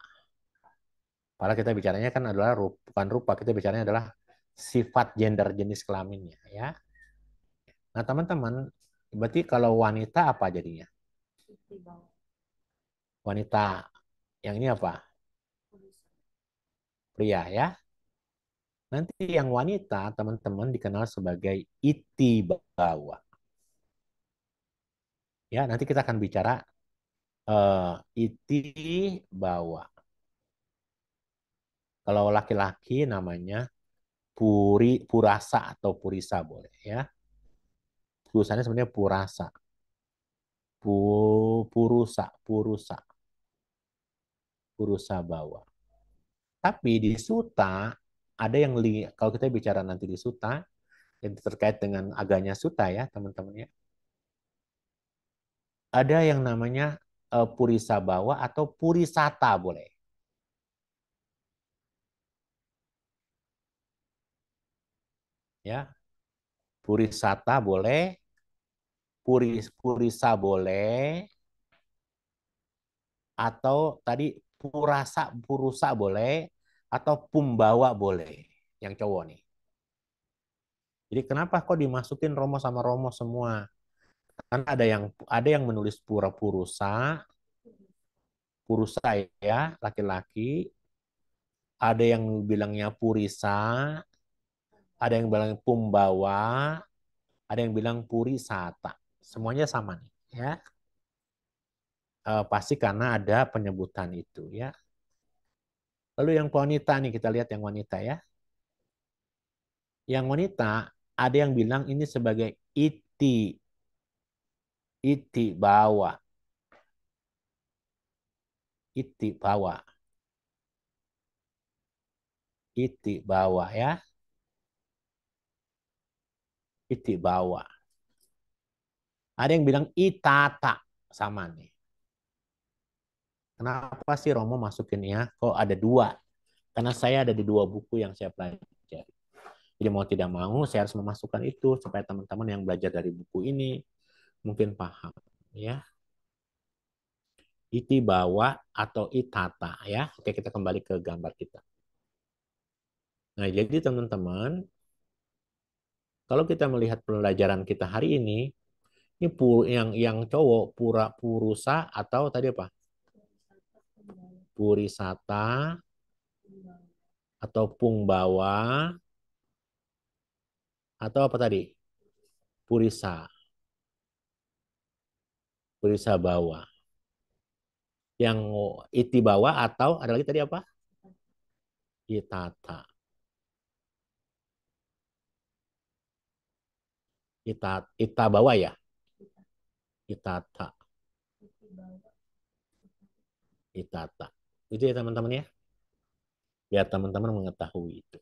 Padahal kita bicaranya kan adalah bukan rupa, kita bicaranya adalah sifat gender jenis kelaminnya ya. Nah, teman-teman, berarti kalau wanita apa jadinya? Wanita yang ini apa? Pria ya. Nanti yang wanita, teman-teman dikenal sebagai iti bawa. Ya, nanti kita akan bicara iti bawa. Kalau laki-laki namanya purasa atau purisa boleh ya. Tulisannya sebenarnya purasa. Purusa bawa. Tapi di suta ada yang kalau kita bicara nanti di suta yang terkait dengan aganya suta ya, teman-teman ya. Ada yang namanya purisa bawa atau purisata boleh. Ya, purisata boleh, purisa boleh, atau tadi purusa boleh, atau pumbawa boleh. Yang cowok nih. Jadi kenapa kok dimasukin Romo sama Romo semua? Kan ada yang menulis purusa ya, laki-laki. Ada yang bilangnya purisa, ada yang bilang pumbawa, ada yang bilang purisata. Semuanya sama nih, ya. Pasti karena ada penyebutan itu, ya. Lalu yang wanita nih kita lihat yang wanita ya. Yang wanita ada yang bilang ini sebagai iti bawa. iti bawa, iti bawa ya, iti bawa. Ada yang bilang itata, sama nih. Kenapa sih Romo masukin ya? Kok ada dua? Karena saya ada di dua buku yang saya pelajari. Jadi mau tidak mau saya harus memasukkan itu supaya teman-teman yang belajar dari buku ini mungkin paham ya. Iti bawa atau itata ya. Oke, kita kembali ke gambar kita. Nah, jadi teman-teman, kalau kita melihat pelajaran kita hari ini yang cowok pura purusa atau tadi apa? Purisata atau pungbawa atau apa tadi? Purisa, Purisa bawa. Yang iti bawa atau ada lagi tadi apa? Itata. Ita bawa ya? Itata. Itata. Itu ya teman-teman ya. Biar teman-teman mengetahui itu.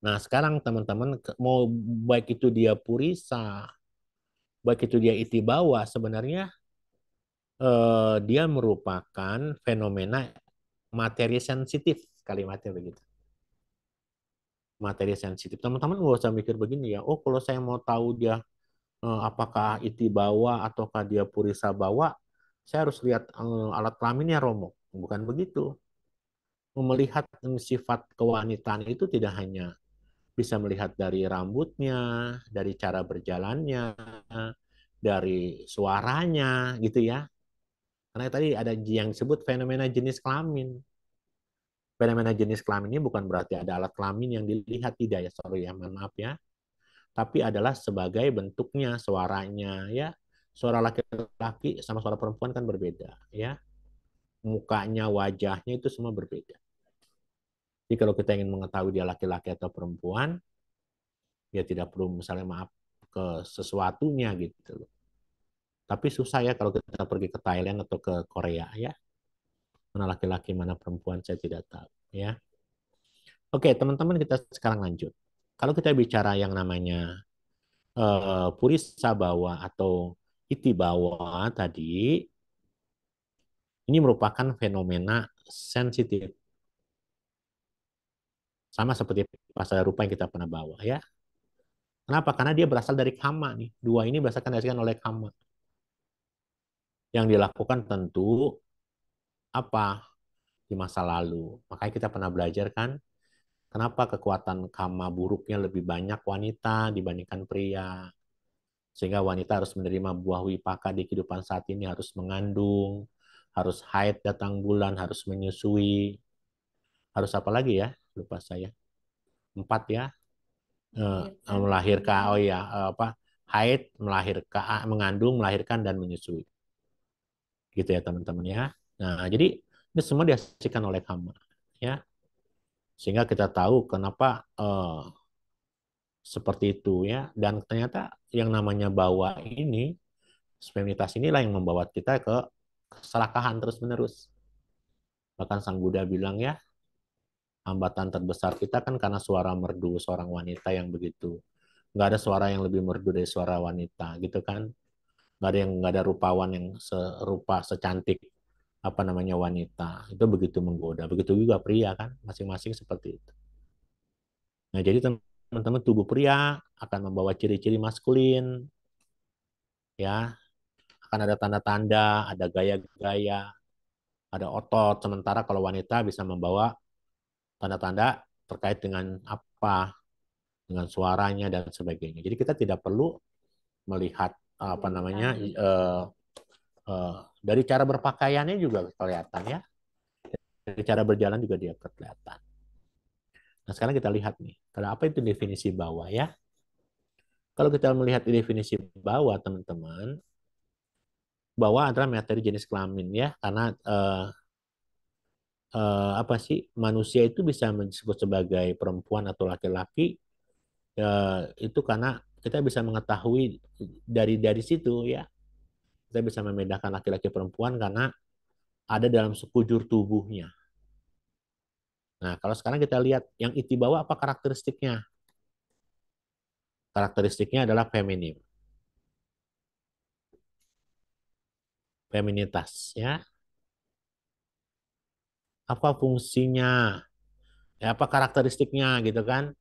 Nah, sekarang teman-teman mau baik itu dia purisa, baik itu dia iti bawa, sebenarnya dia merupakan fenomena materi sensitif, kalimatnya begitu. Materi sensitif. Teman-teman nggak usah mikir begini ya. Oh, kalau saya mau tahu dia apakah iti bawa ataukah dia purisa bawa, saya harus lihat alat kelaminnya Romo. Bukan begitu. Melihat sifat kewanitaan itu tidak hanya bisa melihat dari rambutnya, dari cara berjalannya, dari suaranya, gitu ya. Karena tadi ada yang disebut fenomena jenis kelamin. Fenomena jenis kelamin ini bukan berarti ada alat kelamin yang dilihat, tidak ya, sorry ya, maaf ya. Tapi adalah sebagai bentuknya, suaranya ya. Suara laki-laki sama suara perempuan kan berbeda ya. Mukanya, wajahnya itu semua berbeda. Jadi kalau kita ingin mengetahui dia laki-laki atau perempuan, ya tidak perlu misalnya maaf ke sesuatunya gitu. Tapi susah ya kalau kita pergi ke Thailand atau ke Korea ya. Mana laki-laki, mana perempuan saya tidak tahu ya. Oke, teman-teman kita sekarang lanjut. Kalau kita bicara yang namanya Purisa Bawa atau Iti Bawa tadi, ini merupakan fenomena sensitif. Sama seperti pasal rupa yang kita pernah bawa ya. Kenapa? Karena dia berasal dari kama nih. Dua ini berdasarkan oleh kama. Yang dilakukan tentu apa? Di masa lalu. Makanya kita pernah belajar kan, kenapa kekuatan kama buruknya lebih banyak wanita dibandingkan pria. Sehingga wanita harus menerima buah wipaka di kehidupan saat ini, harus mengandung, harus haid datang bulan, harus menyusui, harus apa lagi ya? Lupa saya. 4 ya. Melahirkan, oh ya, apa? Haid, melahirkan, mengandung, melahirkan dan menyusui. Gitu ya teman-teman ya. Nah, jadi ini semua dihasilkan oleh kama ya. Sehingga kita tahu kenapa seperti itu ya. Dan ternyata yang namanya bawa ini, feminitas inilah yang membawa kita ke keserakahan terus-menerus. Bahkan Sang Buddha bilang ya, hambatan terbesar kita kan karena suara merdu seorang wanita yang begitu. Nggak ada suara yang lebih merdu dari suara wanita, gitu kan. Nggak ada rupawan yang serupa, secantik apa namanya wanita. Itu begitu menggoda. Begitu juga pria kan, masing-masing seperti itu. Nah, jadi teman-teman tubuh pria akan membawa ciri-ciri maskulin, ya, akan ada tanda-tanda, ada gaya-gaya, ada otot. Sementara kalau wanita bisa membawa tanda-tanda terkait dengan apa, dengan suaranya dan sebagainya. Jadi kita tidak perlu melihat apa namanya dari cara berpakaiannya juga kelihatan ya, dari cara berjalan juga dia kelihatan. Nah sekarang kita lihat nih, kalau apa itu definisi bawah ya? Kalau kita melihat definisi bawah teman-teman, bawah adalah materi jenis kelamin ya, karena apa sih manusia itu bisa disebut sebagai perempuan atau laki-laki itu karena kita bisa mengetahui dari situ ya, kita bisa membedakan laki-laki perempuan karena ada dalam sekujur tubuhnya. Nah, kalau sekarang kita lihat yang itibawa apa karakteristiknya? Karakteristiknya adalah feminim, feminitas ya. Apa fungsinya? Ya, apa karakteristiknya gitu kan?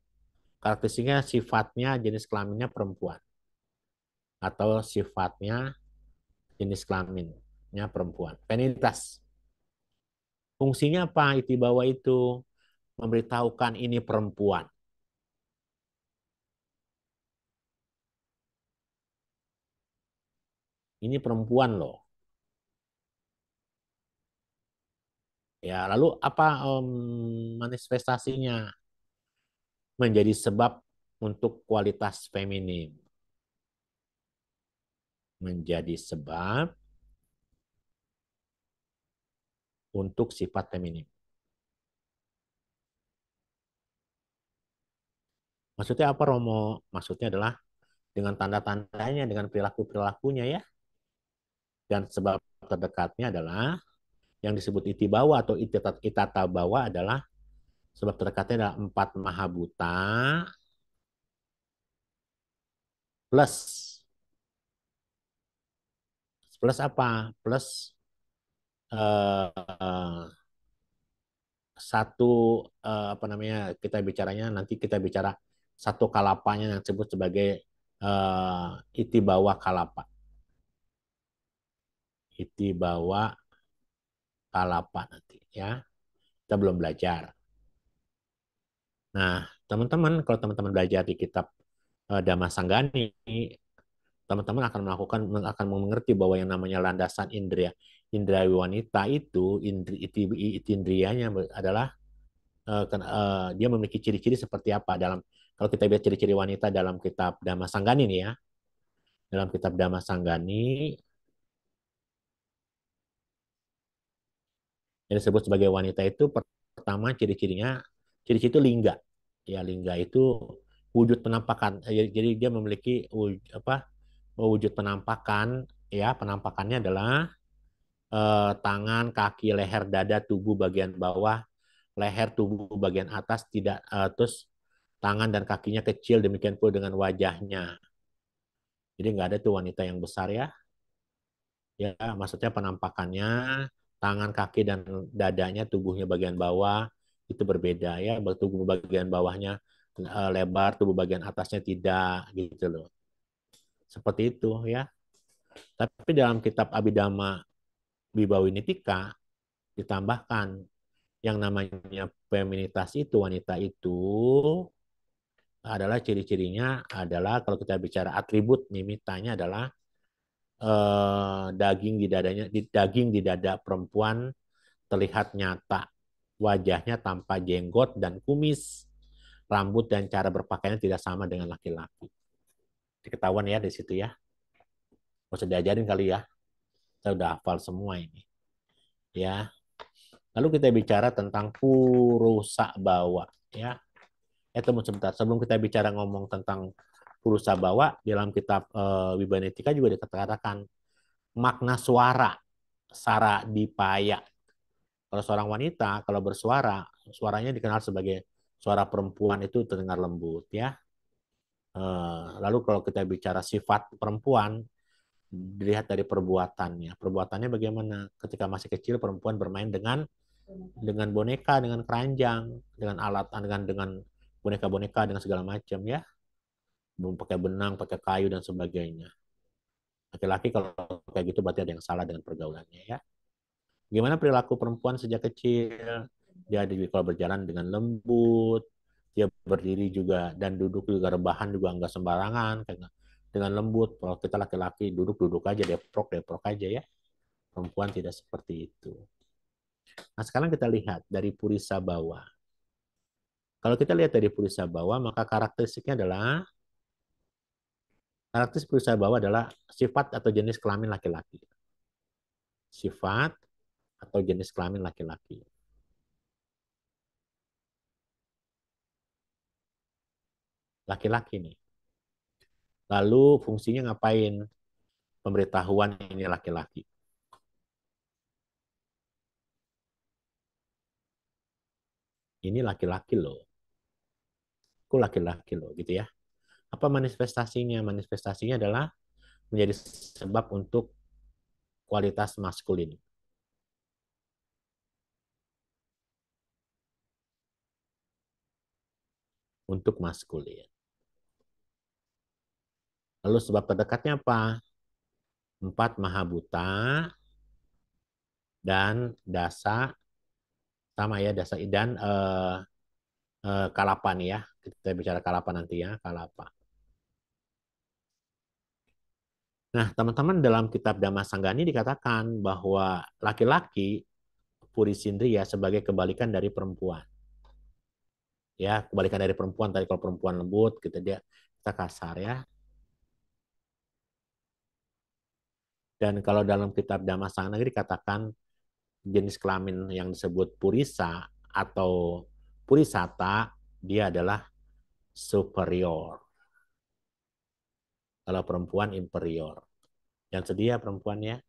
Karakteristiknya sifatnya jenis kelaminnya perempuan atau sifatnya jenis kelaminnya perempuan. Feminitas. Fungsinya apa? Itibawa itu memberitahukan ini perempuan. Ini perempuan loh. Ya, lalu apa manifestasinya? Menjadi sebab untuk kualitas feminim. Menjadi sebab untuk sifat feminim. Maksudnya apa Romo? Maksudnya adalah dengan tanda-tandanya, dengan perilaku-perilakunya ya. Dan sebab terdekatnya adalah yang disebut itibawa atau itatabawa adalah sebab terdekatnya adalah 4 mahabuta plus plus apa? Plus eh, satu apa namanya kita bicaranya nanti kita bicara satu kalapanya yang disebut sebagai itibawa kalapa. Itibawa kalapa nanti ya. Kita belum belajar. Nah, teman-teman kalau teman-teman belajar di kitab Dhamma Sanggani, teman-teman akan mengerti bahwa yang namanya landasan indria indra wanita itu indrianya adalah dia memiliki ciri-ciri seperti apa dalam kalau kita lihat ciri-ciri wanita dalam kitab Dhamma Sanggani nih ya. Dalam kitab Dhamma Sanggani yang disebut sebagai wanita itu pertama ciri-cirinya ciri-ciri itu lingga. Ya, lingga itu wujud penampakan. Jadi dia memiliki wujud penampakan ya, penampakannya adalah tangan, kaki, leher, dada, tubuh bagian bawah, leher, tubuh bagian atas tidak terus tangan dan kakinya kecil demikian pula dengan wajahnya. Jadi nggak ada tuh wanita yang besar ya. Ya, maksudnya penampakannya, tangan, kaki, dan dadanya, tubuhnya bagian bawah itu berbeda ya. Tubuh bagian bawahnya lebar, tubuh bagian atasnya tidak gitu loh. Seperti itu ya. Tapi dalam kitab Abhidhamma Wibawinitika ditambahkan yang namanya feminitas itu, wanita itu adalah ciri-cirinya adalah kalau kita bicara atribut nimitanya adalah daging di dada perempuan terlihat nyata, wajahnya tanpa jenggot dan kumis, rambut dan cara berpakaiannya tidak sama dengan laki-laki. Ketahuan ya di situ ya. Nggak usah diajarin kali ya. Saya udah hafal semua ini. Ya. Lalu kita bicara tentang purusa bawa. Ya. Tunggu sebentar. Sebelum kita bicara ngomong tentang purusa bawa, dalam kitab Wibanitika juga dikatakan makna suara, sara dipaya. Kalau seorang wanita, kalau bersuara, suaranya dikenal sebagai suara perempuan itu terdengar lembut ya. Lalu kalau kita bicara sifat perempuan, dilihat dari perbuatannya. Perbuatannya bagaimana? Ketika masih kecil perempuan bermain dengan boneka, dengan keranjang, dengan alat, dengan boneka-boneka, dengan segala macam ya. Belum pakai benang, pakai kayu dan sebagainya. Laki-laki kalau kayak gitu berarti ada yang salah dengan pergaulannya ya. Gimana perilaku perempuan sejak kecil? Dia kalau berjalan dengan lembut, dia berdiri juga dan duduk juga rebahan juga nggak sembarangan, dengan lembut. Kalau kita laki-laki duduk-duduk aja, deprok aja ya. Perempuan tidak seperti itu. Nah sekarang kita lihat dari Purisa Bawa. Kalau kita lihat dari Purisa Bawa, maka karakteristiknya karakteristik Purisa Bawa adalah sifat atau jenis kelamin laki-laki. Sifat atau jenis kelamin laki-laki. Laki-laki nih. Lalu fungsinya ngapain? Pemberitahuan ini laki-laki. ini laki-laki loh, aku laki-laki loh, gitu ya. Apa manifestasinya? Manifestasinya adalah menjadi sebab untuk kualitas maskulin. Untuk maskulin. Lalu sebab terdekatnya apa? 4 Mahabuta dan Dasa, sama ya, Dasa dan Kalapa nih ya. Kita bicara Kalapa nanti ya, Kalapa. Nah, teman-teman, dalam kitab Dhammasanggani dikatakan bahwa laki-laki Purisindriya sebagai kebalikan dari perempuan. Ya, kebalikan dari perempuan, tadi kalau perempuan lembut, kita kasar ya. Dan kalau dalam kitab Dhammasanggani dikatakan jenis kelamin yang disebut Purisa atau Purisata, dia adalah superior. Kalau perempuan inferior. Yang sedia perempuannya.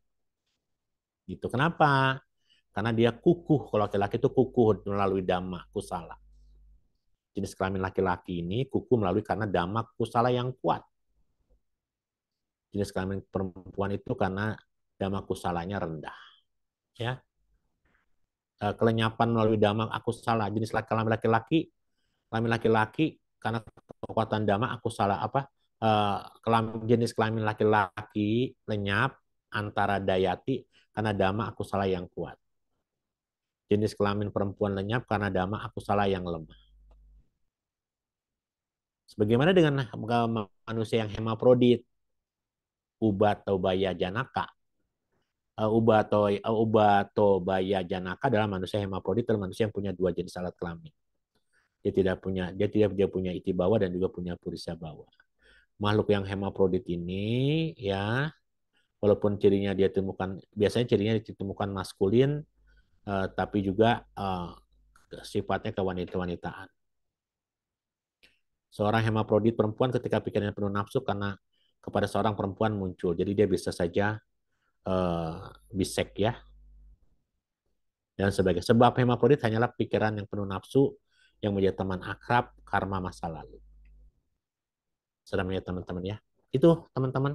Gitu. Kenapa? Karena dia kukuh. Kalau laki-laki itu kukuh melalui dhamma kusala. Jenis kelamin laki-laki ini kukuh melalui karena dhamma kusala yang kuat. Jenis kelamin perempuan itu karena dhamma kusalanya rendah. Ya. Kelenyapan melalui dhamma akusala. Jenis kelamin laki-laki karena kekuatan dhamma akusala apa? Jenis kelamin laki-laki lenyap antara dayati karena dhamma akusala yang kuat. Jenis kelamin perempuan lenyap karena dhamma akusala yang lemah. Sebagaimana dengan manusia yang hemaprodit, Ubato Baya Janaka. Ubato Baya Janaka adalah manusia hemaprodit, adalah manusia yang punya 2 jenis alat kelamin. Dia punya iti bawa dan juga punya purisa bawa. Makhluk yang hemaprodit ini ya, walaupun biasanya cirinya ditemukan maskulin, tapi juga sifatnya kewanitaan. Seorang hemaprodit perempuan ketika pikirannya penuh nafsu karena kepada seorang perempuan muncul, jadi dia bisa saja bisek ya. Dan sebagai sebab hemaprodit hanyalah pikiran yang penuh nafsu yang menjadi teman akrab karma masa lalu. Sudah melihat teman-teman ya. Itu teman-teman,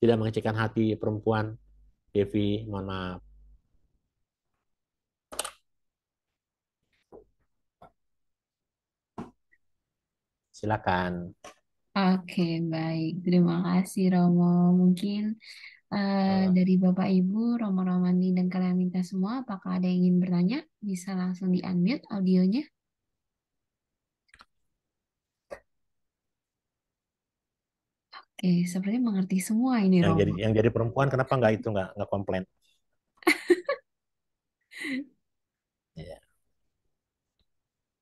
tidak mengecilkan hati perempuan. Devi, mohon maaf. Silakan. Oke, baik. Terima kasih Romo. Mungkin dari Bapak Ibu, Romo Ramani dan kalian minta semua, apakah ada yang ingin bertanya? Bisa langsung di-unmute audionya. Oke, sepertinya mengerti semua ini Romo. Yang jadi perempuan kenapa nggak komplain? Ya,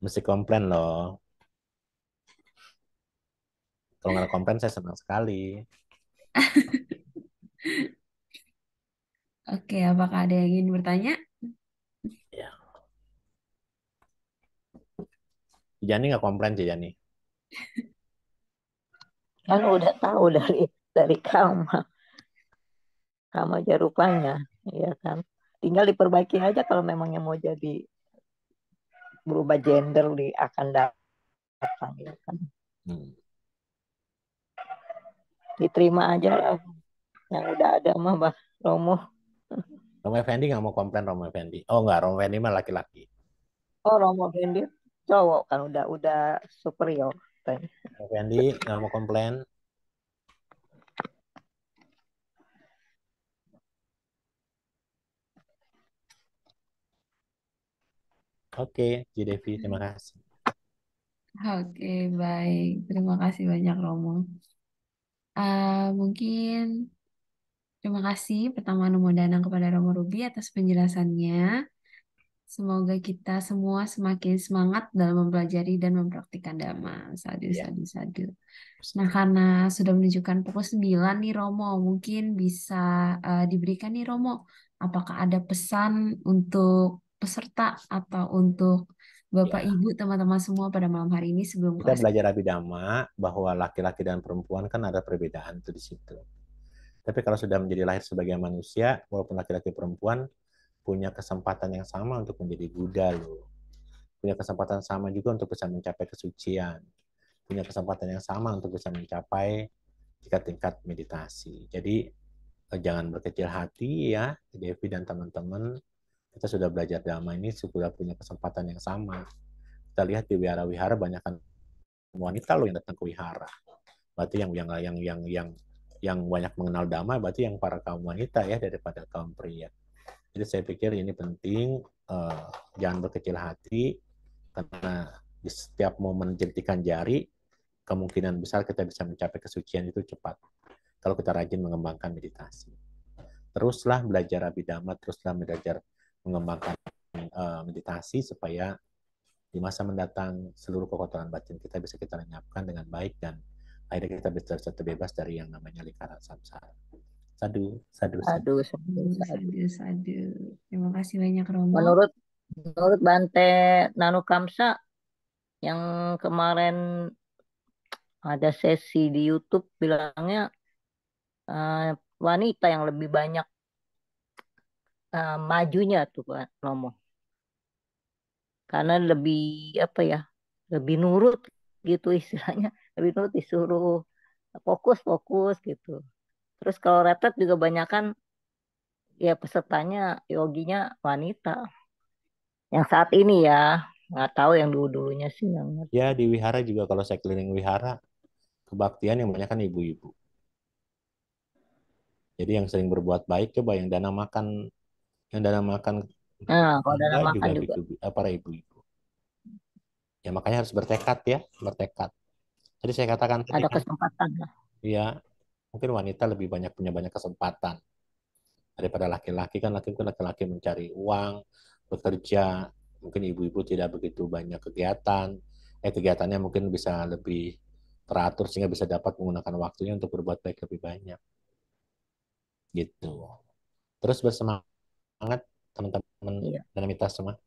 mesti komplain loh. Kalau nggak komplain saya senang sekali. Oke, apakah ada yang ingin bertanya? Ya. Jani nggak komplain sih Jani. Kan udah tahu dari kamu aja rupanya, ya kan. Tinggal diperbaiki aja kalau memangnya mau jadi berubah gender akan datang, ya kan. Diterima aja lah yang udah ada mah, Bah Romo. Romo Effendi nggak mau komplain Romo Effendi. Oh nggak, Romo Effendi mah laki-laki. Oh, Romo Bendi cowok kan udah superior. Romo Effendi nggak mau komplain. Oke, Ji Devi, terima kasih. Oke, baik. Terima kasih banyak Romo. Mungkin terima kasih pertama Namo Danang kepada Romo Ruby atas penjelasannya. Semoga kita semua semakin semangat dalam mempelajari dan mempraktikkan Dhamma. Sadu, Ya. sadu, sadu. Nah, karena sudah menunjukkan pukul 9 nih Romo, mungkin bisa diberikan nih Romo, apakah ada pesan untuk peserta atau untuk Bapak Ya. Ibu teman-teman semua pada malam hari ini sebelum Kita kelas? belajar Abhidhamma bahwa laki-laki dan perempuan kan ada perbedaan tuh di situ. Tapi kalau sudah menjadi lahir sebagai manusia, walaupun laki-laki perempuan punya kesempatan yang sama untuk menjadi Buddha loh. punya kesempatan sama juga untuk bisa mencapai kesucian, punya kesempatan yang sama untuk bisa mencapai tingkat-tingkat meditasi. Jadi jangan berkecil hati ya, Devi dan teman-teman. Kita sudah belajar Dhamma ini sudah punya kesempatan yang sama. Kita lihat di wihara-wihara banyak kan wanita loh yang datang ke wihara. Berarti yang banyak mengenal Dhamma berarti yang para kaum wanita ya daripada kaum pria. Jadi saya pikir ini penting, jangan berkecil hati karena di setiap momen jentikan jari kemungkinan besar kita bisa mencapai kesucian itu cepat kalau kita rajin mengembangkan meditasi. Teruslah belajar abhidhamma, teruslah belajar mengembangkan meditasi supaya di masa mendatang seluruh kekotoran batin kita bisa kita lenyapkan dengan baik dan akhirnya kita bisa terbebas dari yang namanya lingkaran samsara. Sadu, sadu, sadu. Aduh, sadu, Aduh, sadu. sadu, sadu. Terima kasih banyak Romo. Menurut menurut Bante Nano Kamsa yang kemarin ada sesi di YouTube bilangnya wanita yang lebih banyak majunya tuh Pak Romo. Karena lebih apa ya? Lebih nurut gitu istilahnya. Lebih nurut disuruh fokus-fokus gitu. Terus kalau retret juga banyak kan ya pesertanya yoginya wanita. Yang saat ini ya, nggak tahu yang dulu-dulunya sih nggak ngerti. Ya di wihara juga kalau saya keliling wihara, kebaktian yang banyak kan ibu-ibu. Jadi yang sering berbuat baik coba yang dana makan Nah, kalau dalam enggak juga makan juga para ibu-ibu. Ya makanya harus bertekad ya, bertekad. Jadi saya katakan tadi ada kan, kesempatan lah. ya mungkin wanita lebih punya banyak kesempatan daripada laki-laki kan laki-laki mencari uang, bekerja, mungkin ibu-ibu tidak begitu banyak kegiatan, kegiatannya mungkin bisa lebih teratur sehingga bisa dapat menggunakan waktunya untuk berbuat baik lebih banyak gitu. Terus bersemangat teman-teman Iya, dan minta semua.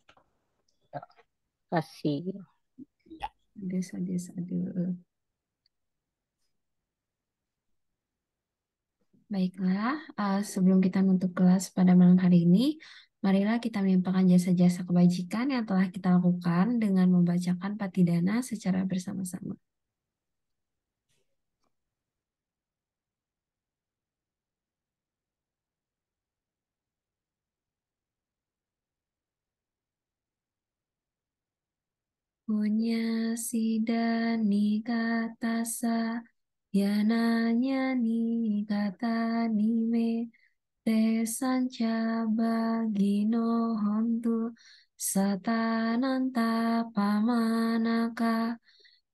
kasih. Ya. Sadu, sadu, sadu. Baiklah, sebelum kita menutup kelas pada malam hari ini, marilah kita melimpahkan jasa-jasa kebajikan yang telah kita lakukan dengan membacakan patidana secara bersama-sama. Punya sidani kata sa, yananya ni kata nime, te sanca bagino hontu, satananta pamanaka,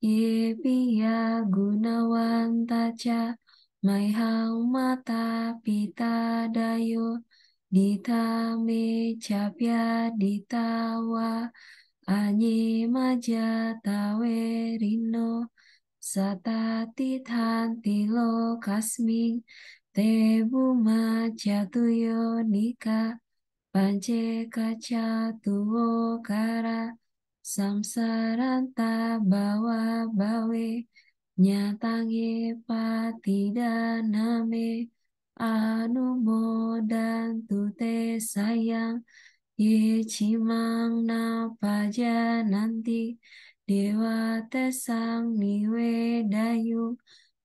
ye piya gunawantaca, maihang mata pita dayo, dita me capya ditawa, Anye majatawe rino satatitanti lokasming tebu majatuyo nika pance kacatuo kara samsaranta bawa bawe nyatange patidaname anumodantu te sayang Ye cimang na paja nanti dewa tesang niwe dayu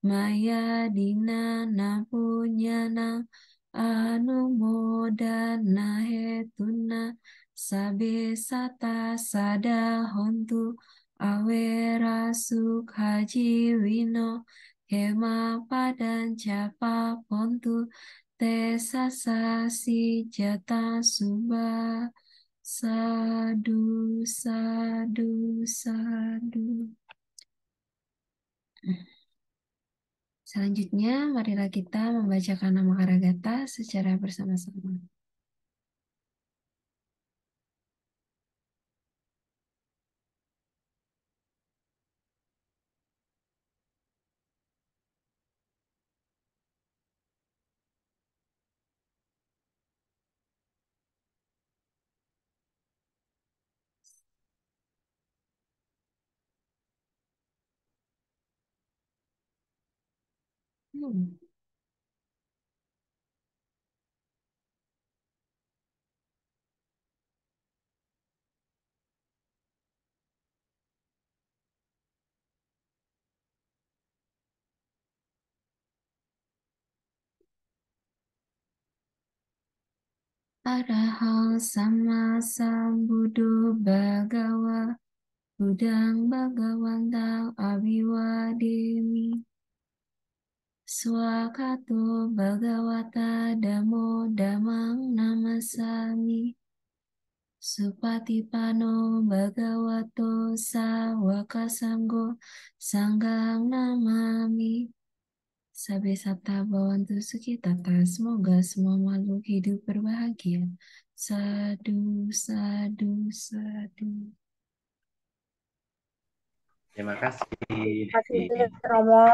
maya dina na punyana anu moda na hetuna sabe sata sada hontu awera suk haji wino hema padan capa pontu Tesa sasi jata subah sadu sadu sadu. Selanjutnya, marilah kita membacakan nama Karagata secara bersama-sama. Hmm. Arahang sama sambuddho bhagawa Budang Bhagawantang Abiwademi Swakato Bhagawata Damo Damang Namasami Supatipano Bhagavato Sawaka Sanggo Sanggang Namami Sabe Sabta Bhavantu Sukhi Tata semoga semua makhluk hidup berbahagia. Sadu, sadu, sadu. Terima kasih. Terima kasih Romo.